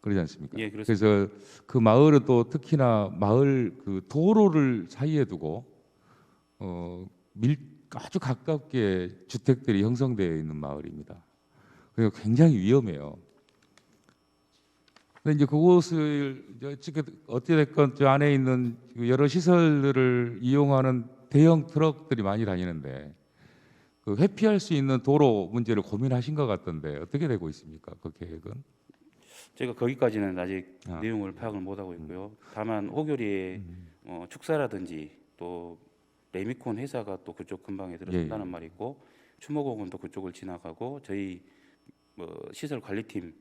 그러지 않습니까?
예, 그렇습니다.
그래서 그 마을은 또 특히나 마을 그 도로를 사이에 두고 아주 가깝게 주택들이 형성되어 있는 마을입니다. 그러니까 굉장히 위험해요. 근데 이제 그곳을 어찌됐건 저 안에 있는 여러 시설들을 이용하는 대형 트럭들이 많이 다니는데 그 회피할 수 있는 도로 문제를 고민하신 것 같던데 어떻게 되고 있습니까? 그 계획은?
제가 거기까지는 아직
아.
내용을 파악을 못 하고 있고요. 다만 호교리에 축사라든지 또 레미콘 회사가 또 그쪽 근방에 들어선다는
예.
말이 있고 추모공은 또 그쪽을 지나가고 저희 시설 관리팀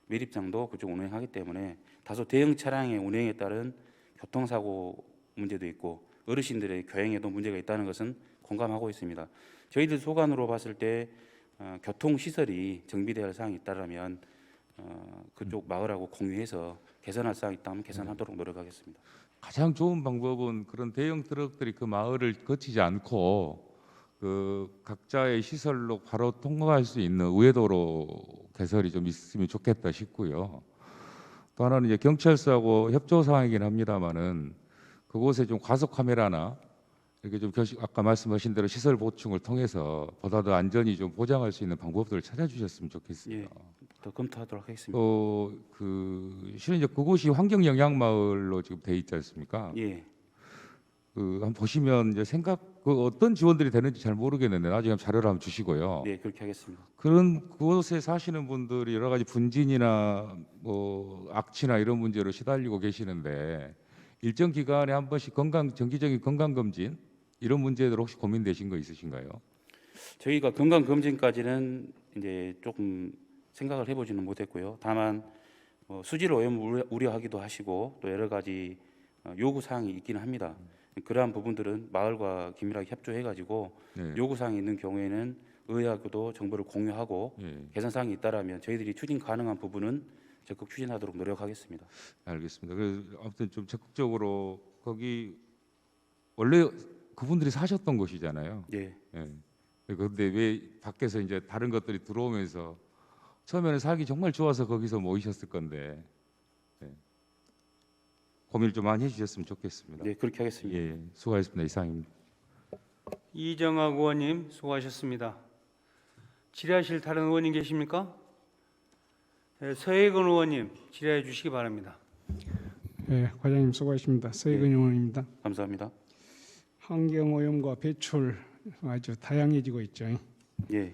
매립장도 그쪽 운행하기 때문에 다소 대형 차량의 운행에 따른 교통사고 문제도 있고 어르신들의 교행에도 문제가 있다는 것은 공감하고 있습니다. 저희들 소관으로 봤을 때 교통 시설이 정비돼야 할 사항이 있다라면 그쪽 마을하고 공유해서 개선할 사항이 있다면 개선하도록 노력하겠습니다.
가장 좋은 방법은 그런 대형 트럭들이 그 마을을 거치지 않고 그 각자의 시설로 바로 통과할 수 있는 우회도로 개설이 좀 있으면 좋겠다 싶고요. 또 하나는 이제 경찰서하고 협조 사항이긴 합니다만은 그곳에 좀 과속 카메라나 이렇게 좀 아까 말씀하신 대로 시설 보충을 통해서 보다 더 안전이 좀 보장할 수 있는 방법들을 찾아주셨으면 좋겠습니다.
예, 더 검토하도록 하겠습니다.
실은 이제 그곳이 환경 영향 마을로 지금 돼 있지 않습니까?
예,
한번 보시면 이제 어떤 지원들이 되는지 잘 모르겠는데 나중에 한번 자료를 한번 주시고요.
네, 그렇게 하겠습니다.
그런 그곳에 사시는 분들이 여러 가지 분진이나 뭐 악취나 이런 문제로 시달리고 계시는데 일정 기간에 한 번씩 정기적인 건강 검진 이런 문제들 혹시 고민되신 거 있으신가요?
저희가 건강 검진까지는 이제 조금 생각을 해보지는 못했고요. 다만 수질 오염 우려하기도 하시고 또 여러 가지 요구 사항이 있기는 합니다. 그러한 부분들은 마을과 긴밀하게 협조해가지고
네.
요구 사항이 있는 경우에는 의하고도 정보를 공유하고
예,
개선 사항이 있다라면 저희들이 추진 가능한 부분은 적극 추진하도록 노력하겠습니다.
알겠습니다. 그래서 아무튼 좀 적극적으로 거기 원래 그분들이 사셨던 곳이잖아요.
예,
예. 그런데 왜 밖에서 이제 다른 것들이 들어오면서 처음에는 살기 정말 좋아서 거기서 모이셨을 건데 예. 고민을 좀 많이 해주셨으면 좋겠습니다.
네, 그렇게 하겠습니다.
예, 수고하셨습니다. 이상입니다.
이정학 의원님 수고하셨습니다. 질의하실 다른 의원님 계십니까? 네, 서혜건 의원님 질의해 주시기 바랍니다.
네, 과장님 수고하십니다. 서희근 의원입니다.
감사합니다.
환경오염과 배출 아주 다양해지고 있죠.
예,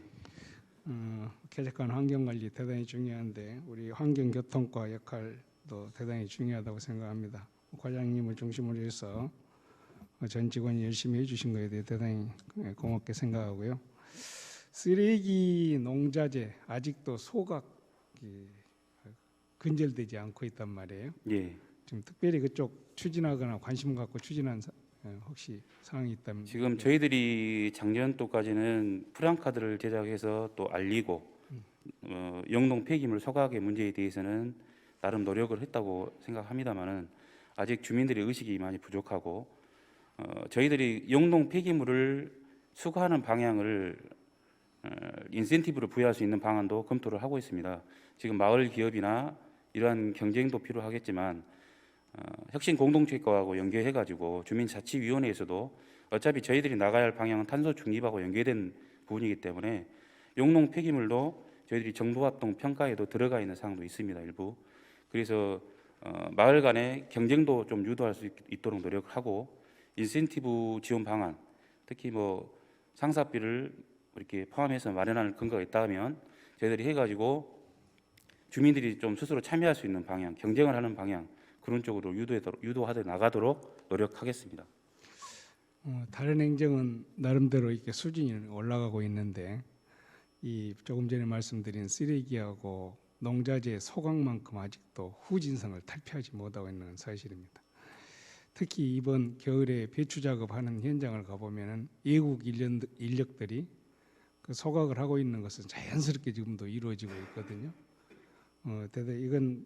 쾌적한 환경관리 대단히 중요한데 우리 환경교통과 역할도 대단히 중요하다고 생각합니다. 과장님을 중심으로 해서 전 직원이 열심히 해주신 것에 대해 대단히 고맙게 생각하고요. 쓰레기 농자재 아직도 소각이 근절되지 않고 있단 말이에요.
예.
지금 특별히 그쪽 추진하거나 관심 갖고 추진한 혹시 사항이 있다면
지금 저희들이 작년도까지는 프랑카드를 제작해서 또 알리고 영농 폐기물 소각의 문제에 대해서는 나름 노력을 했다고 생각합니다만은 아직 주민들의 의식이 많이 부족하고 저희들이 영농 폐기물을 수거하는 방향을 인센티브를 부여할 수 있는 방안도 검토를 하고 있습니다. 지금 마을 기업이나 이러한 경쟁도 필요하겠지만 혁신 공동체과하고 연계해가지고 주민자치위원회에서도 어차피 저희들이 나가야 할 방향은 탄소 중립하고 연계된 부분이기 때문에 용농 폐기물도 저희들이 정부합동 평가에도 들어가 있는 사항도 있습니다. 일부. 그래서 마을 간의 경쟁도 좀 유도할 수 있도록 노력하고 인센티브 지원 방안, 특히 뭐 상사비를 이렇게 포함해서 마련하는 근거가 있다면 저희들이 해가지고 주민들이 좀 스스로 참여할 수 있는 방향, 경쟁을 하는 방향 그런 쪽으로 유도하여 나가도록 노력하겠습니다.
다른 행정은 나름대로 이렇게 수준이 올라가고 있는데 이 조금 전에 말씀드린 쓰레기하고 농자재 소각만큼 아직도 후진성을 탈피하지 못하고 있는 사실입니다. 특히 이번 겨울에 배추 작업하는 현장을 가보면은 외국 인력들이 그 소각을 하고 있는 것은 자연스럽게 지금도 이루어지고 있거든요. 대단 이건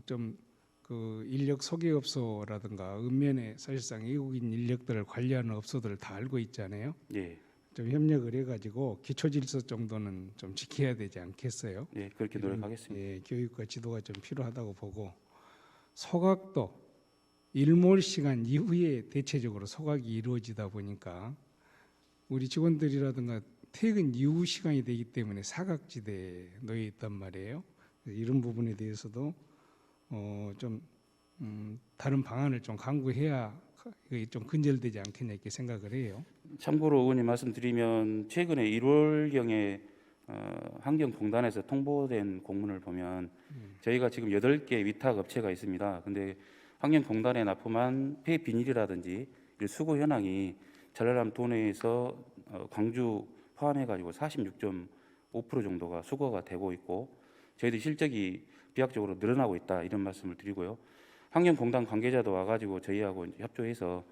좀 그 인력 소개업소라든가 읍면에 사실상 외국인 인력들을 관리하는 업소들을 다 알고 있잖아요.
예,
좀 협력을 해가지고 기초 질서 정도는 좀 지켜야 되지 않겠어요?
예, 그렇게 노력하겠습니다.
예, 교육과 지도가 좀 필요하다고 보고 소각도 일몰 시간 이후에 대체적으로 소각이 이루어지다 보니까 우리 직원들이라든가 퇴근 이후 시간이 되기 때문에 사각지대에 놓여 있단 말이에요. 이런 부분에 대해서도 좀 다른 방안을 좀 강구해야 이게 좀 근절되지 않겠냐 이렇게 생각을 해요.
참고로 의원님 말씀드리면 최근에 1월경에 환경공단에서 통보된 공문을 보면 저희가 지금 8개 위탁 업체가 있습니다. 근데 환경공단에 납품한 폐비닐이라든지 수거 현황이 전라남 도내에서 광주 포함해가지고 46.5% 정도가 수거가 되고 있고 저희들 실적이 비약적으로 늘어나고 있다 이런 말씀을 드리고요. 환경공단 관계자도 와가지고 저희하고 협조해서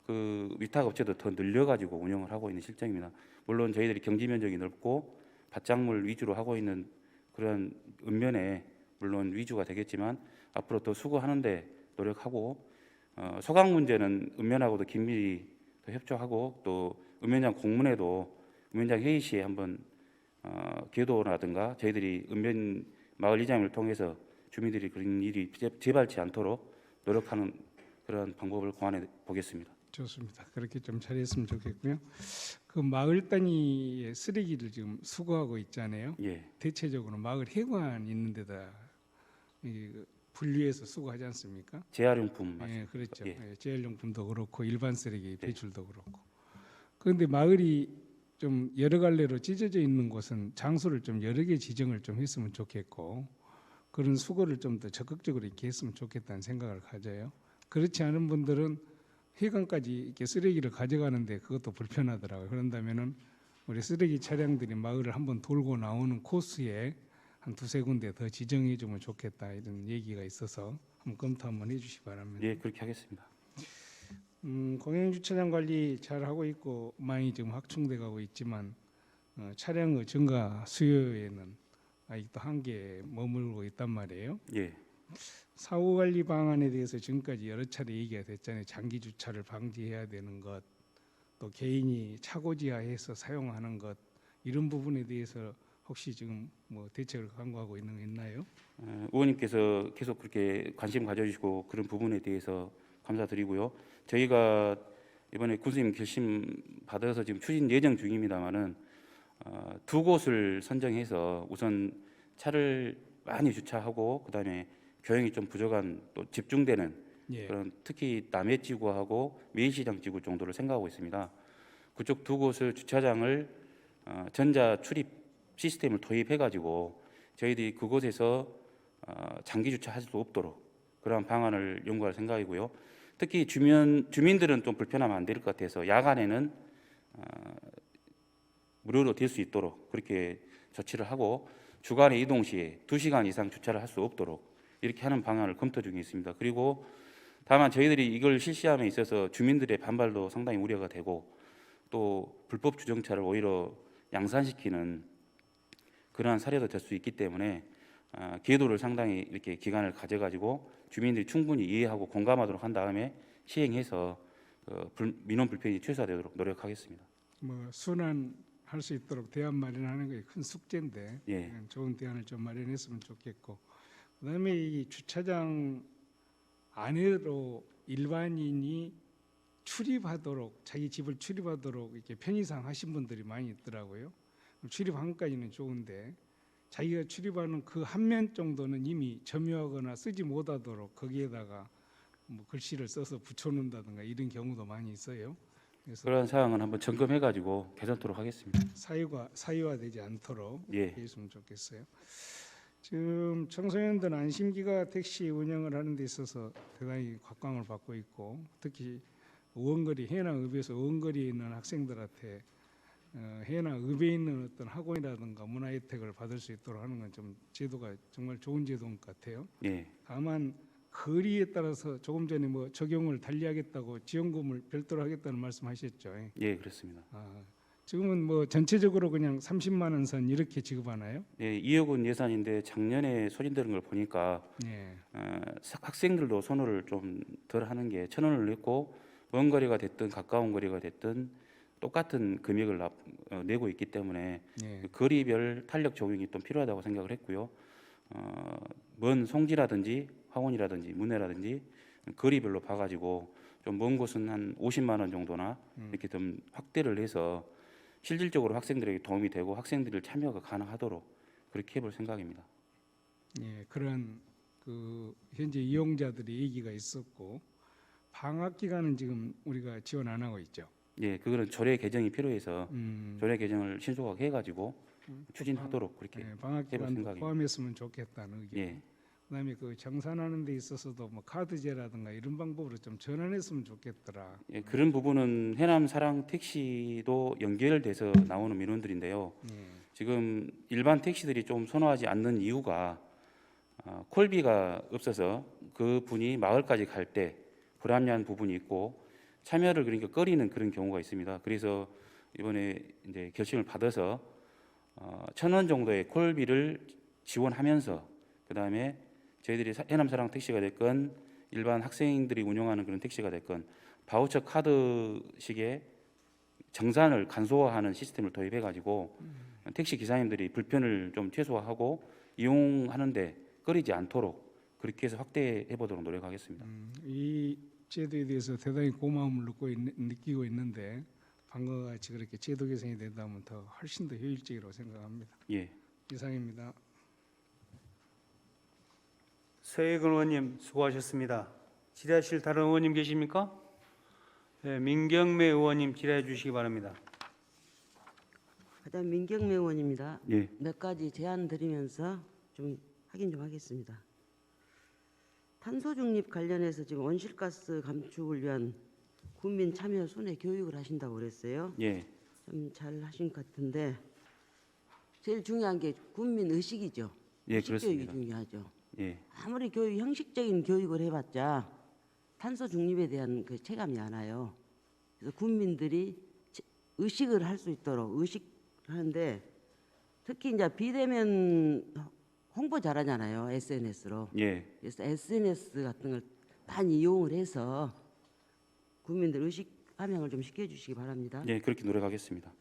그 위탁 업체도 더 늘려가지고 운영을 하고 있는 실정입니다. 물론 저희들이 경지 면적이 넓고 밭작물 위주로 하고 있는 그런 읍면에 물론 위주가 되겠지만 앞으로 더 수거하는데 노력하고 소각 문제는 읍면하고도 긴밀히 더 협조하고 또 읍면장 공문에도 읍면장 회의 시에 한번 계도라든가 저희들이 읍면 마을 이장을 통해서 주민들이 그런 일이 재발치 않도록 노력하는 그런 방법을 고안해 보겠습니다.
좋습니다. 그렇게 좀 잘했으면 좋겠고요. 그 마을 단위의 쓰레기를 지금 수거하고 있잖아요.
예,
대체적으로 마을 해관 있는 데다 분류해서 수거하지 않습니까?
재활용품
예,
말씀.
그렇죠.
예.
예, 재활용품도 그렇고 일반 쓰레기 배출도 그렇고. 그런데 마을이 좀 여러 갈래로 찢어져 있는 곳은 장소를 좀 여러 개 지정을 좀 했으면 좋겠고 그런 수거를 좀 더 적극적으로 이렇게 했으면 좋겠다는 생각을 가져요. 그렇지 않은 분들은 해관까지 이렇게 쓰레기를 가져가는데 그것도 불편하더라고요. 그런다면은 우리 쓰레기 차량들이 마을을 한번 돌고 나오는 코스에 한 두세 군데 더 지정해 주면 좋겠다 이런 얘기가 있어서 한번 검토 한번 해주시기 바랍니다.
예, 그렇게 하겠습니다.
공영 주차장 관리 잘 하고 있고 많이 지금 확충돼 가고 있지만 차량의 증가 수요에는 아직도 한계에 머물고 있단 말이에요.
예,
사후 관리 방안에 대해서 지금까지 여러 차례 얘기가 됐잖아요. 장기 주차를 방지해야 되는 것, 또 개인이 차고지하해서 사용하는 것 이런 부분에 대해서 혹시 지금 뭐 대책을 강구하고 있는 거 있나요?
의원님께서 계속 그렇게 관심 가져주시고 그런 부분에 대해서 감사드리고요. 저희가 이번에 군수님 결심 받아서 지금 추진 예정 중입니다만은 두 곳을 선정해서 우선 차를 많이 주차하고 그다음에 교행이 좀 부족한 또 집중되는
예.
그런 특히 남해지구하고 매일시장 지구 정도를 생각하고 있습니다. 그쪽 두 곳을 주차장을 전자 출입 시스템을 도입해가지고 저희들이 그곳에서 장기 주차할 수 없도록 그런 방안을 연구할 생각이고요. 특히 주민들은 좀 불편하면 안 될 것 같아서 야간에는 무료로 될 수 있도록 그렇게 조치를 하고 주간에 이동 시에 2시간 이상 주차를 할 수 없도록 이렇게 하는 방안을 검토 중에 있습니다. 그리고 다만 저희들이 이걸 실시함에 있어서 주민들의 반발도 상당히 우려가 되고 또 불법 주정차를 오히려 양산시키는 그러한 사례도 될 수 있기 때문에 계도를 상당히 이렇게 기간을 가져가지고 주민들이 충분히 이해하고 공감하도록 한 다음에 시행해서 민원 불편이 최소화되도록 노력하겠습니다.
뭐 순환할 수 있도록 대안 마련하는 게 큰 숙제인데
예.
좋은 대안을 좀 마련했으면 좋겠고, 그다음에 이 주차장 안으로 일반인이 출입하도록, 자기 집을 출입하도록 이렇게 편의상 하신 분들이 많이 있더라고요. 출입한 것까지는 좋은데 자기가 출입하는 그 한 면 정도는 이미 점유하거나 쓰지 못하도록 거기에다가 뭐 글씨를 써서 붙여놓는다든가 이런 경우도 많이 있어요. 그래서
그런 사항은 한번 점검해가지고 개선토록 하겠습니다.
사유화되지 않도록
예.
했으면 좋겠어요. 지금 청소년들 안심기가 택시 운영을 하는 데 있어서 대단히 곽광을 받고 있고, 특히 해남읍에서 원거리에 있는 학생들한테 해남읍에 있는 어떤 학원이라든가 문화 혜택을 받을 수 있도록 하는 건 좀 제도가 정말 좋은 제도인 것 같아요.
예.
다만 거리에 따라서 조금 전에 뭐 적용을 달리하겠다고 지원금을 별도로 하겠다는 말씀하셨죠.
예, 그렇습니다.
지금은 뭐 전체적으로 그냥 30만 원 선 이렇게 지급하나요?
예, 2억 원 예산인데 작년에 소진되는 걸 보니까
네.
학생들도 선호를 좀 덜 하는 게 1,000원을 냈고 먼 거리가 됐든 가까운 거리가 됐든 똑같은 금액을 내고 있기 때문에
네.
그 거리별 탄력 적용이 좀 필요하다고 생각을 했고요. 먼 송지라든지 화원이라든지 문해라든지 거리별로 봐가지고 좀 먼 곳은 한 50만 원 정도나 이렇게 좀 확대를 해서 실질적으로 학생들에게 도움이 되고 학생들의 참여가 가능하도록 그렇게 해볼 생각입니다.
예, 그런 그 현재 이용자들의 얘기가 있었고, 방학 기간은 지금 우리가 지원 안 하고 있죠.
예, 그거는 조례 개정이 필요해서
음,
조례 개정을 신속하게 해가지고 추진하도록 그렇게.
예, 방학
해볼
기간도
생각입니다.
포함했으면 좋겠다는 의견.
예,
그다음에 그 정산하는 데 있어서도 뭐 카드제라든가 이런 방법으로 좀 전환했으면 좋겠더라.
예, 그런 부분은 해남 사랑 택시도 연결돼서 나오는 민원들인데요.
예.
지금 일반 택시들이 좀 선호하지 않는 이유가 콜비가 없어서 그 분이 마을까지 갈 때 불합리한 부분이 있고 참여를 그러니까 꺼리는 그런 경우가 있습니다. 그래서 이번에 이제 결심을 받아서 1,000원 정도의 콜비를 지원하면서 그 다음에 저희들이 해남 사랑 택시가 됐건 일반 학생들이 운영하는 그런 택시가 됐건 바우처 카드식의 정산을 간소화하는 시스템을 도입해 가지고 택시 기사님들이 불편을 좀 최소화하고 이용하는데 꺼리지 않도록 그렇게 해서 확대해 보도록 노력하겠습니다.
이 제도에 대해서 대단히 고마움을 느끼고 있는데 방금과 같이 그렇게 제도 개선이 된다면 더 훨씬 더 효율적이라고 생각합니다.
예.
이상입니다.
서해근 의원님 수고하셨습니다. 질의하실 다른 의원님 계십니까? 네, 민경매 의원님 질의해 주시기 바랍니다.
하여튼 민경매 의원입니다.
예.
몇 가지 제안 드리면서 좀 확인 좀 하겠습니다. 탄소 중립 관련해서 지금 온실가스 감축을 위한 국민 참여 순회 교육을 하신다고 그랬어요.
예.
좀 잘 하신 것 같은데 제일 중요한 게 국민 의식이죠.
예,
의식 교육이
그렇습니다.
중요하죠.
예.
아무리 형식적인 교육을 해봤자 탄소 중립에 대한 그 체감이 안 와요. 그래서 국민들이 의식을 할 수 있도록 의식하는데 특히 이제 비대면 홍보 잘하잖아요, SNS로.
예.
그래서 SNS 같은 걸 많이 이용을 해서 국민들 의식 함양을 좀 시켜주시기 바랍니다.
예, 그렇게 노력하겠습니다.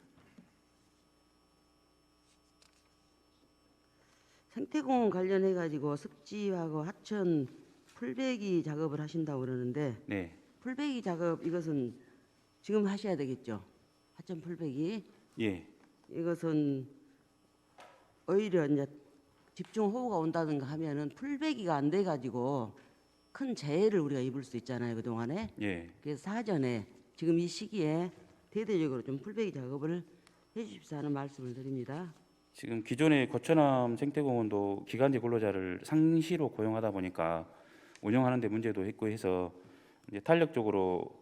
생태공원 관련해 가지고 습지하고 하천 풀베기 작업을 하신다고 그러는데
네.
풀베기 작업 이것은 지금 하셔야 되겠죠. 하천 풀베기
예.
이것은 오히려 이제 집중 호우가 온다든가 하면은 풀베기가 안 돼 가지고 큰 재해를 우리가 입을 수 있잖아요, 그동안에.
예.
그래서 사전에 지금 이 시기에 대대적으로 좀 풀베기 작업을 해 주십사 하는 말씀을 드립니다.
지금 기존의 거처남 생태공원도 기간제 근로자를 상시로 고용하다 보니까 운영하는 데 문제도 있고 해서 이제 탄력적으로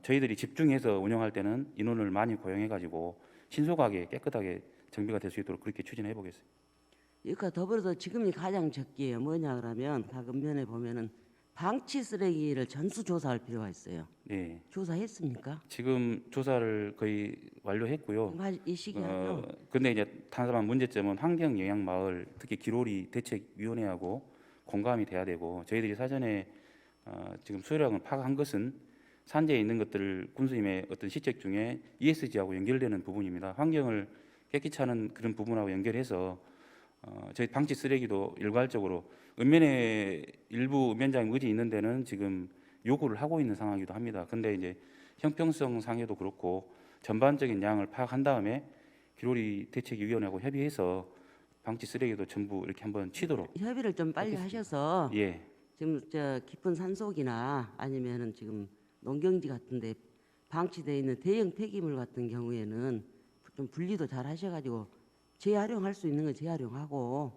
저희들이 집중해서 운영할 때는 인원을 많이 고용해 가지고 신속하게 깨끗하게 정비가 될 수 있도록 그렇게 추진해 보겠습니다.
이것과 더불어서 지금이 가장 적기예요. 뭐냐 그러면 각 면에 보면은 방치 쓰레기를 전수 조사할 필요가 있어요.
네.
조사했습니까?
지금 조사를 거의 완료했고요.
이 시기에 하죠.
근데 이제 다만 문제점은 환경 영향 마을 특히 기로리 대책 위원회하고 공감이 돼야 되고 저희들이 사전에 지금 수요량을 파악한 것은 산재에 있는 것들을 군수님의 어떤 시책 중에 ESG하고 연결되는 부분입니다. 환경을 깨끗이 하는 그런 부분하고 연결해서 저희 방치 쓰레기도 일괄적으로 읍면에 일부 읍면장 의지 있는 데는 지금 요구를 하고 있는 상황이기도 합니다. 근데 이제 형평성 상에도 그렇고 전반적인 양을 파악한 다음에 기로리 대책위원회하고 협의해서 방치 쓰레기도 전부 이렇게 한번 치도록.
협의를 좀 빨리
알겠습니다.
하셔서
예,
지금 깊은 산속이나 아니면은 지금 농경지 같은데 방치되어 있는 대형 폐기물 같은 경우에는 좀 분리도 잘 하셔가지고 재활용할 수 있는 건 재활용하고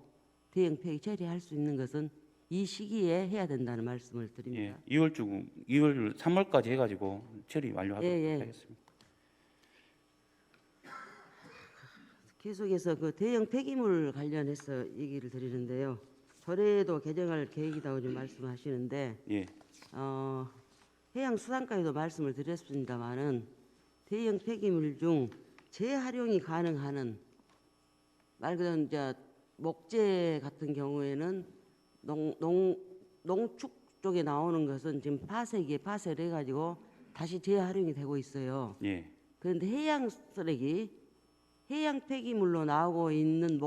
대형 폐기 처리할 수 있는 것은 이 시기에 해야 된다는 말씀을
예.
드립니다.
2월 3월까지 해가지고 처리 완료하도록
예.
하겠습니다.
계속해서 그 대형 폐기물 관련해서 얘기를 드리는데요. 조례도 개정할 계획이라고 좀 말씀하시는데
예,
해양수산과에도 말씀을 드렸습니다마는 대형 폐기물 중 재활용이 가능한 말 그대로 이제 목재 같은 경우에는 농축 쪽에 나오는 것은 지금 파쇄기에 파쇄를 해가지고 다시 재활용이 되고 있어요.
예,
그런데 해양 쓰레기, 해양 폐기물로 나오고 있는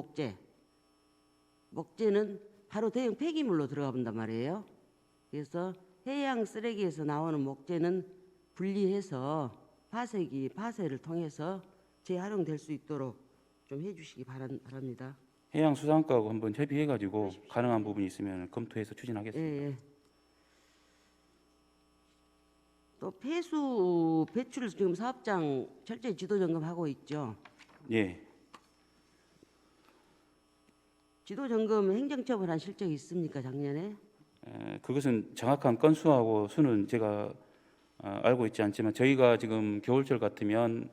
목재는 바로 대형 폐기물로 들어가 본단 말이에요. 그래서 해양 쓰레기에서 나오는 목재는 분리해서 파쇄를 통해서 재활용될 수 있도록 좀 해주시기 바랍니다.
해양수산과하고 한번 협의해가지고 가능한 부분이 있으면 검토해서 추진하겠습니다.
예. 또 폐수 배출 지금 사업장 철저히 지도 점검하고 있죠.
예,
지도 점검 행정처벌한 실적이 있습니까 작년에?
그것은 정확한 건수하고 수는 제가 알고 있지 않지만 저희가 지금 겨울철 같으면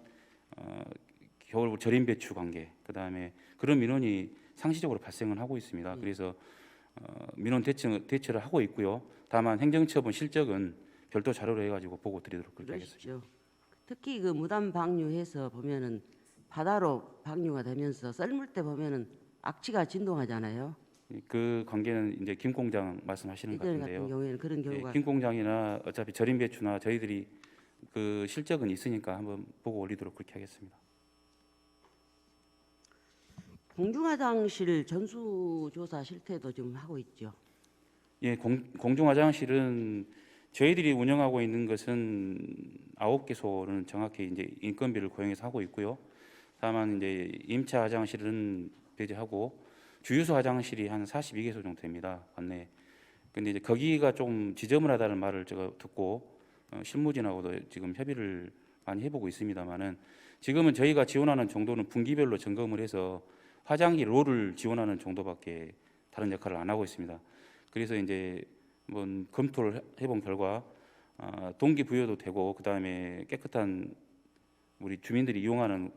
겨울 절임 배추 관계, 그다음에 그런 민원이 상시적으로 발생을 하고 있습니다. 그래서 민원 대처를 하고 있고요. 다만 행정처분 실적은 별도 자료로 해가지고 보고 드리도록 그렇게 하겠습니다.
그러십시오. 특히 그 무단 방류해서 보면은 바다로 방류가 되면서 썰물 때 보면은 악취가 진동하잖아요.
그 관계는 이제 김 공장 말씀하시는 것
예전 같은
같은데요.
경우에는 그런 경우가
김 공장이나 어차피 절임 배추나 저희들이 그 실적은 있으니까 한번 보고 올리도록 그렇게 하겠습니다.
공중화장실 전수조사 실태도 좀 하고 있죠.
예, 공중화장실은 저희들이 운영하고 있는 것은 9개소는 정확히 이제 인건비를 고용해서 하고 있고요. 다만 이제 임차 화장실은 배제하고 주유소 화장실이 한 42개소 정도 됩니다. 관내. 근데 이제 거기가 좀 지저분하다는 말을 제가 듣고 실무진하고도 지금 협의를 많이 해보고 있습니다만은 지금은 저희가 지원하는 정도는 분기별로 점검을 해서 화장실 롤을 지원하는 정도밖에 다른 역할을 안 하고 있습니다. 그래서 이제 한번 검토를 해본 결과 동기부여도 되고 그다음에 깨끗한 우리 주민들이 이용하는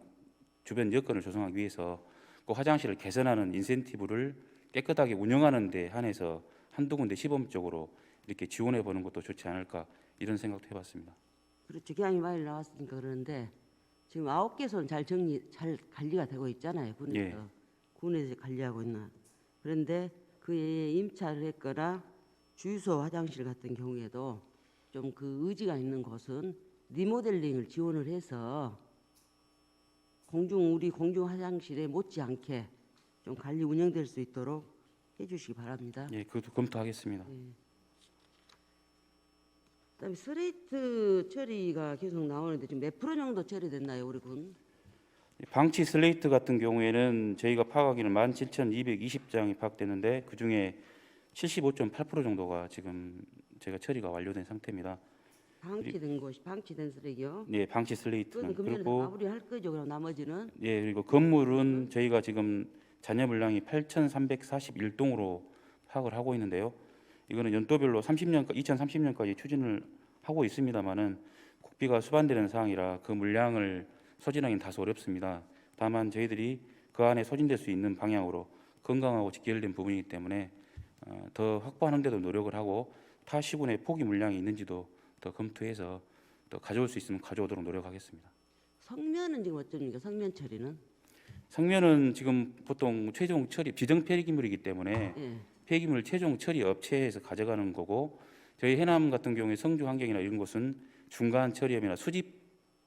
주변 여건을 조성하기 위해서 그 화장실을 개선하는 인센티브를 깨끗하게 운영하는 데 한해서 한두 군데 시범적으로 이렇게 지원해 보는 것도 좋지 않을까 이런 생각도 해봤습니다.
그렇죠. 기왕이 많이 나왔으니까 그러는데 지금 9개소는 잘 관리가 되고 있잖아요. 군에서.
예.
군에서 관리하고 있는. 그런데 그에 임차를 했거나 주유소 화장실 같은 경우에도 좀 그 의지가 있는 곳은 리모델링을 지원을 해서 우리 공중 화장실에 못지않게 좀 관리 운영될 수 있도록 해주시기 바랍니다.
예, 그것도 검토하겠습니다.
그다음에 슬레이트 처리가 계속 나오는데 지금 몇 프로 정도 처리됐나요, 우리 군?
방치 슬레이트 같은 경우에는 저희가 파악하기는 17,220장이 파악됐는데 그 중에 75.8% 정도가 지금 제가 처리가 완료된 상태입니다.
방치된 쓰레기요?
예, 방치 슬레이트는
그건 금년에
그리고
마무리할 거죠. 그럼 나머지는
예, 그리고 건물은 저희가 지금 잔여 물량이 8,341동으로 파악을 하고 있는데요. 이거는 연도별로 2030년까지 추진을 하고 있습니다만은 국비가 수반되는 사항이라 그 물량을 소진하기는 다소 어렵습니다. 다만 저희들이 그 안에 소진될 수 있는 방향으로 건강하고 직결된 부분이기 때문에 더 확보하는 데도 노력을 하고 타 시군의 포기 물량이 있는지도 더 검토해서 더 가져올 수 있으면 가져오도록 노력하겠습니다.
성면은 지금 어쩝니까? 성면 처리는?
성면은 지금 보통 최종 처리 지정 폐기물이기 때문에
예.
폐기물 최종 처리 업체에서 가져가는 거고 저희 해남 같은 경우에 성주 환경이나 이런 곳은 중간 처리업이나 수집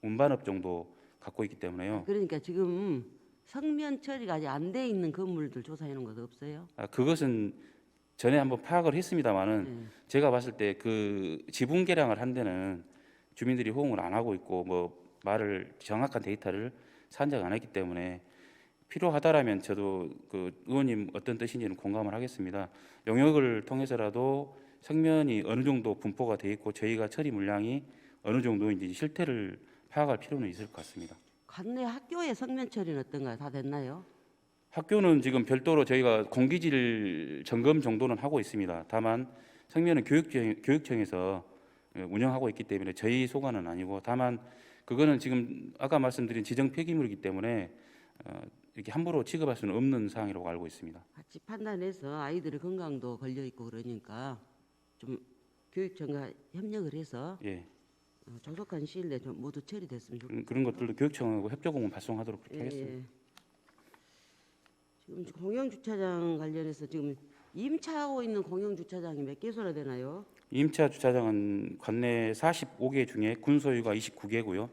운반업 정도 갖고 있기 때문에요.
그러니까 지금 성면 처리가 아직 안 돼 있는 건물들 조사해 놓은 것도 없어요?
그것은 전에 한번 파악을 했습니다만은
네.
제가 봤을 때 그 지분 개량을 한 데는 주민들이 호응을 안 하고 있고 뭐 말을 정확한 데이터를 산정 안 했기 때문에 필요하다라면 저도 그 의원님 어떤 뜻인지는 공감을 하겠습니다. 용역을 통해서라도 성면이 어느 정도 분포가 돼 있고 저희가 처리 물량이 어느 정도인지 실태를 파악할 필요는 있을 것 같습니다.
관내 학교의 성면 처리는 어떤가요? 다 됐나요?
학교는 지금 별도로 저희가 공기질 점검 정도는 하고 있습니다. 다만 성면은 교육청에서 운영하고 있기 때문에 저희 소관은 아니고, 다만 그거는 지금 아까 말씀드린 지정 폐기물이기 때문에 이렇게 함부로 취급할 수는 없는 사항이라고 알고 있습니다.
같이 판단해서 아이들의 건강도 걸려 있고 그러니까 좀 교육청과 협력을 해서
예,
조속한 시일 내에 좀 모두 처리됐으면 좋겠습니다.
그런 것들도 교육청하고 협조공문 발송하도록 그렇게
예,
하겠습니다.
예. 지금 공영 주차장 관련해서 지금 임차하고 있는 공영 주차장이 몇 개소나 되나요?
임차 주차장은 관내 45개 중에 군소유가 29개고요.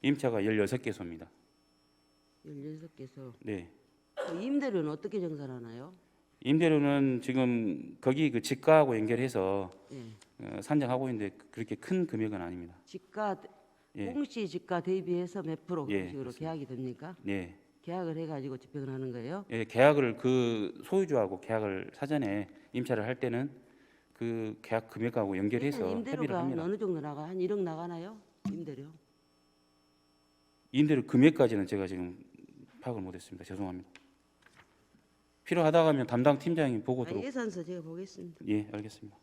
임차가 16개소입니다.
16개소.
네.
그 임대료는 어떻게 정산하나요?
임대료는 지금 거기 그 집가하고 연결해서
예.
산정하고 있는데 그렇게 큰 금액은 아닙니다.
집가
예.
공시 집가 대비해서 몇 프로 그런
예,
식으로
그렇습니다.
계약이 됩니까?
네.
계약을 해가지고 집행을 하는 거예요?
예, 계약을 그 소유주하고 계약을 사전에 임차를 할 때는 그 계약 금액하고 연결해서
일단
협의를
임대료가
합니다.
어느 정도 나가? 한 1억 나가나요? 임대료?
임대료 금액까지는 제가 지금 파악을 못했습니다. 죄송합니다. 필요하다고 하면 담당 팀장이 보고도록.
예산서 제가 보겠습니다.
예, 알겠습니다.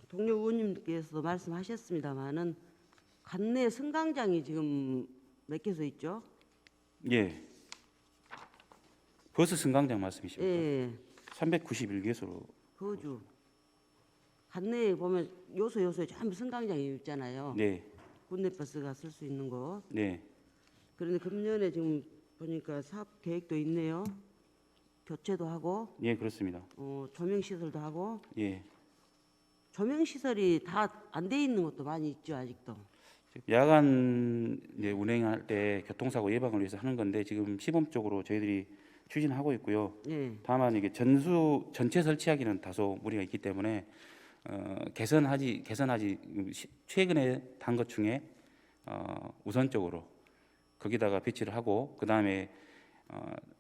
동료 의원님께서도 말씀하셨습니다마는 관내 승강장이 지금 몇 개소 있죠?
예. 버스 승강장 말씀이십니까?
예,
391개소로.
거주. 관내에 보면 요소에 전부 승강장이 있잖아요.
네,
국내 버스가 쓸 수 있는 곳.
네,
그런데 금년에 지금 보니까 사업 계획도 있네요. 교체도 하고
예, 그렇습니다.
조명 시설도 하고
예.
조명 시설이 다 안 돼 있는 것도 많이 있죠 아직도.
야간 이제 운행할 때 교통사고 예방을 위해서 하는 건데 지금 시범적으로 저희들이 추진하고 있고요.
예.
다만 이게 전체 설치하기는 다소 무리가 있기 때문에 개선하지 최근에 단 것 중에 우선적으로 거기다가 배치를 하고 그 다음에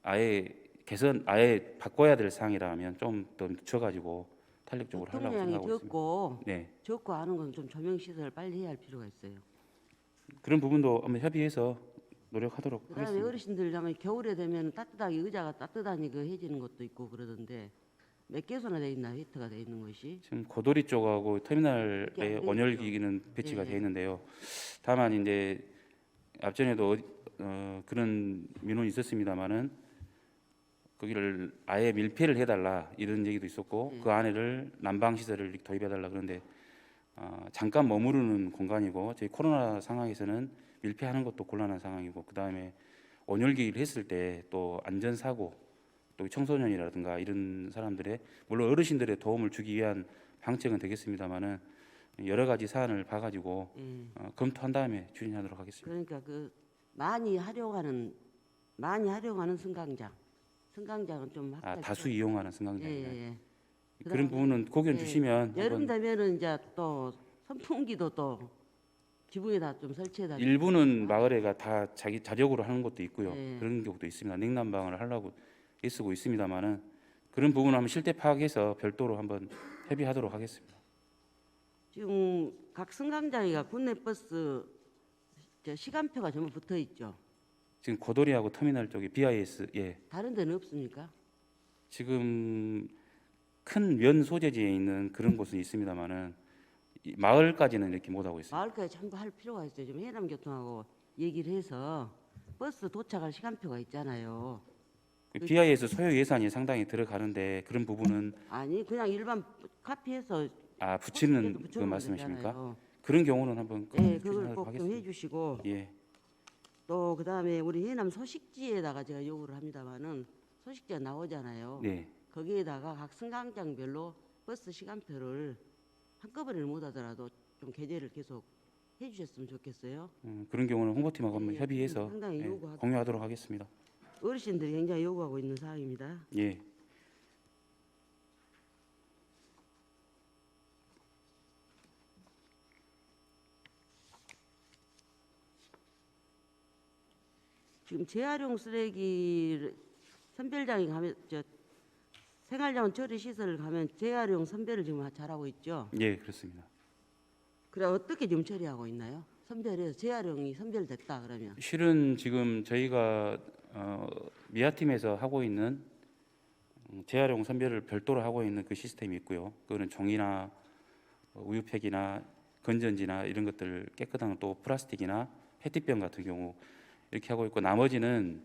아예 바꿔야 될 사항이라면 좀 더 늦춰가지고 탄력적으로 하려고
교통량이
생각하고 있습니다.
적고
네,
적고 하는 건 좀 조명 시설을 빨리 해야 할 필요가 있어요.
그런 부분도 한번 협의해서 노력하도록
그다음에
하겠습니다.
어르신들 하면 겨울에 되면 따뜻하게 의자가 따뜻하니 그 해지는 것도 있고 그러던데 몇 개소나 돼 있나 히트가 돼 있는 것이?
지금 고도리 쪽하고
그게 안
터미널에
돼
온열기기는 배치가
예,
되어 있는데요. 다만 이제 앞전에도 그런 민원이 있었습니다만은 거기를 아예 밀폐를 해달라 이런 얘기도 있었고 그 안에를 난방 시설을 도입해달라 그런데 잠깐 머무르는 공간이고 저희 코로나 상황에서는 밀폐하는 것도 곤란한 상황이고 그 다음에 온열기기를 했을 때 또 안전사고 또 청소년이라든가 이런 사람들의 물론 어르신들의 도움을 주기 위한 방책은 되겠습니다만은 여러 가지 사안을 봐가지고 검토한 다음에 추진하도록 하겠습니다.
그러니까 그 많이 활용하는 승강장은 좀
다수 이용하는 승강장이요.
예.
그런 부분은 고견
예.
주시면
여름
한번
되면은 이제 또 선풍기도 또 지붕에다 좀 설치해다.
일부는 마을에가 다 자기 자력으로 하는 것도 있고요.
예.
그런 경우도 있습니다. 냉난방을 하려고 애쓰고 있습니다만은 그런 부분을 한번 실태 파악해서 별도로 한번 협의하도록 하겠습니다.
지금 각 승강장이가 국내 버스 시간표가 전부 붙어 있죠.
지금 고도리하고 터미널 쪽에 BIS
다른 데는 없습니까?
지금 큰 면 소재지에 있는 그런 곳은 있습니다만은 마을까지는 이렇게 못 하고 있습니다.
마을까지 전부 할 필요가 있어요. 지금 해남교통하고 얘기를 해서 버스 도착할 시간표가 있잖아요.
그 BIS 소요 예산이 상당히 들어가는데 그런 부분은
아니 그냥 일반 카피해서
붙이는 그
붙여놓으면
말씀이십니까?
되잖아요.
그런 경우는 한번
예, 그걸
추진하도록
꼭 좀
하겠습니다.
해주시고
예,
또 그다음에 우리 해남 소식지에다가 제가 요구를 합니다만은 소식지가 나오잖아요.
네,
거기에다가 각 승강장별로 버스 시간표를 한꺼번에 못 하더라도 좀 게재를 계속 해주셨으면 좋겠어요.
그런 경우는 홍보팀하고 한번
예,
협의해서
상당히 요구하다.
공유하도록 하겠습니다.
어르신들이 굉장히 요구하고 있는 사항입니다.
예.
지금 재활용 쓰레기 선별장에 가면 생활자원 처리 시설을 가면 재활용 선별을 지금 잘하고 있죠.
예, 그렇습니다.
그래 어떻게 지금 처리하고 있나요? 선별해서 재활용이 선별됐다 그러면
실은 지금 저희가 미아팀에서 하고 있는 재활용 선별을 별도로 하고 있는 그 시스템이 있고요. 그거는 종이나 우유팩이나 건전지나 이런 것들 깨끗한 또 플라스틱이나 페트병 같은 경우 이렇게 하고 있고, 나머지는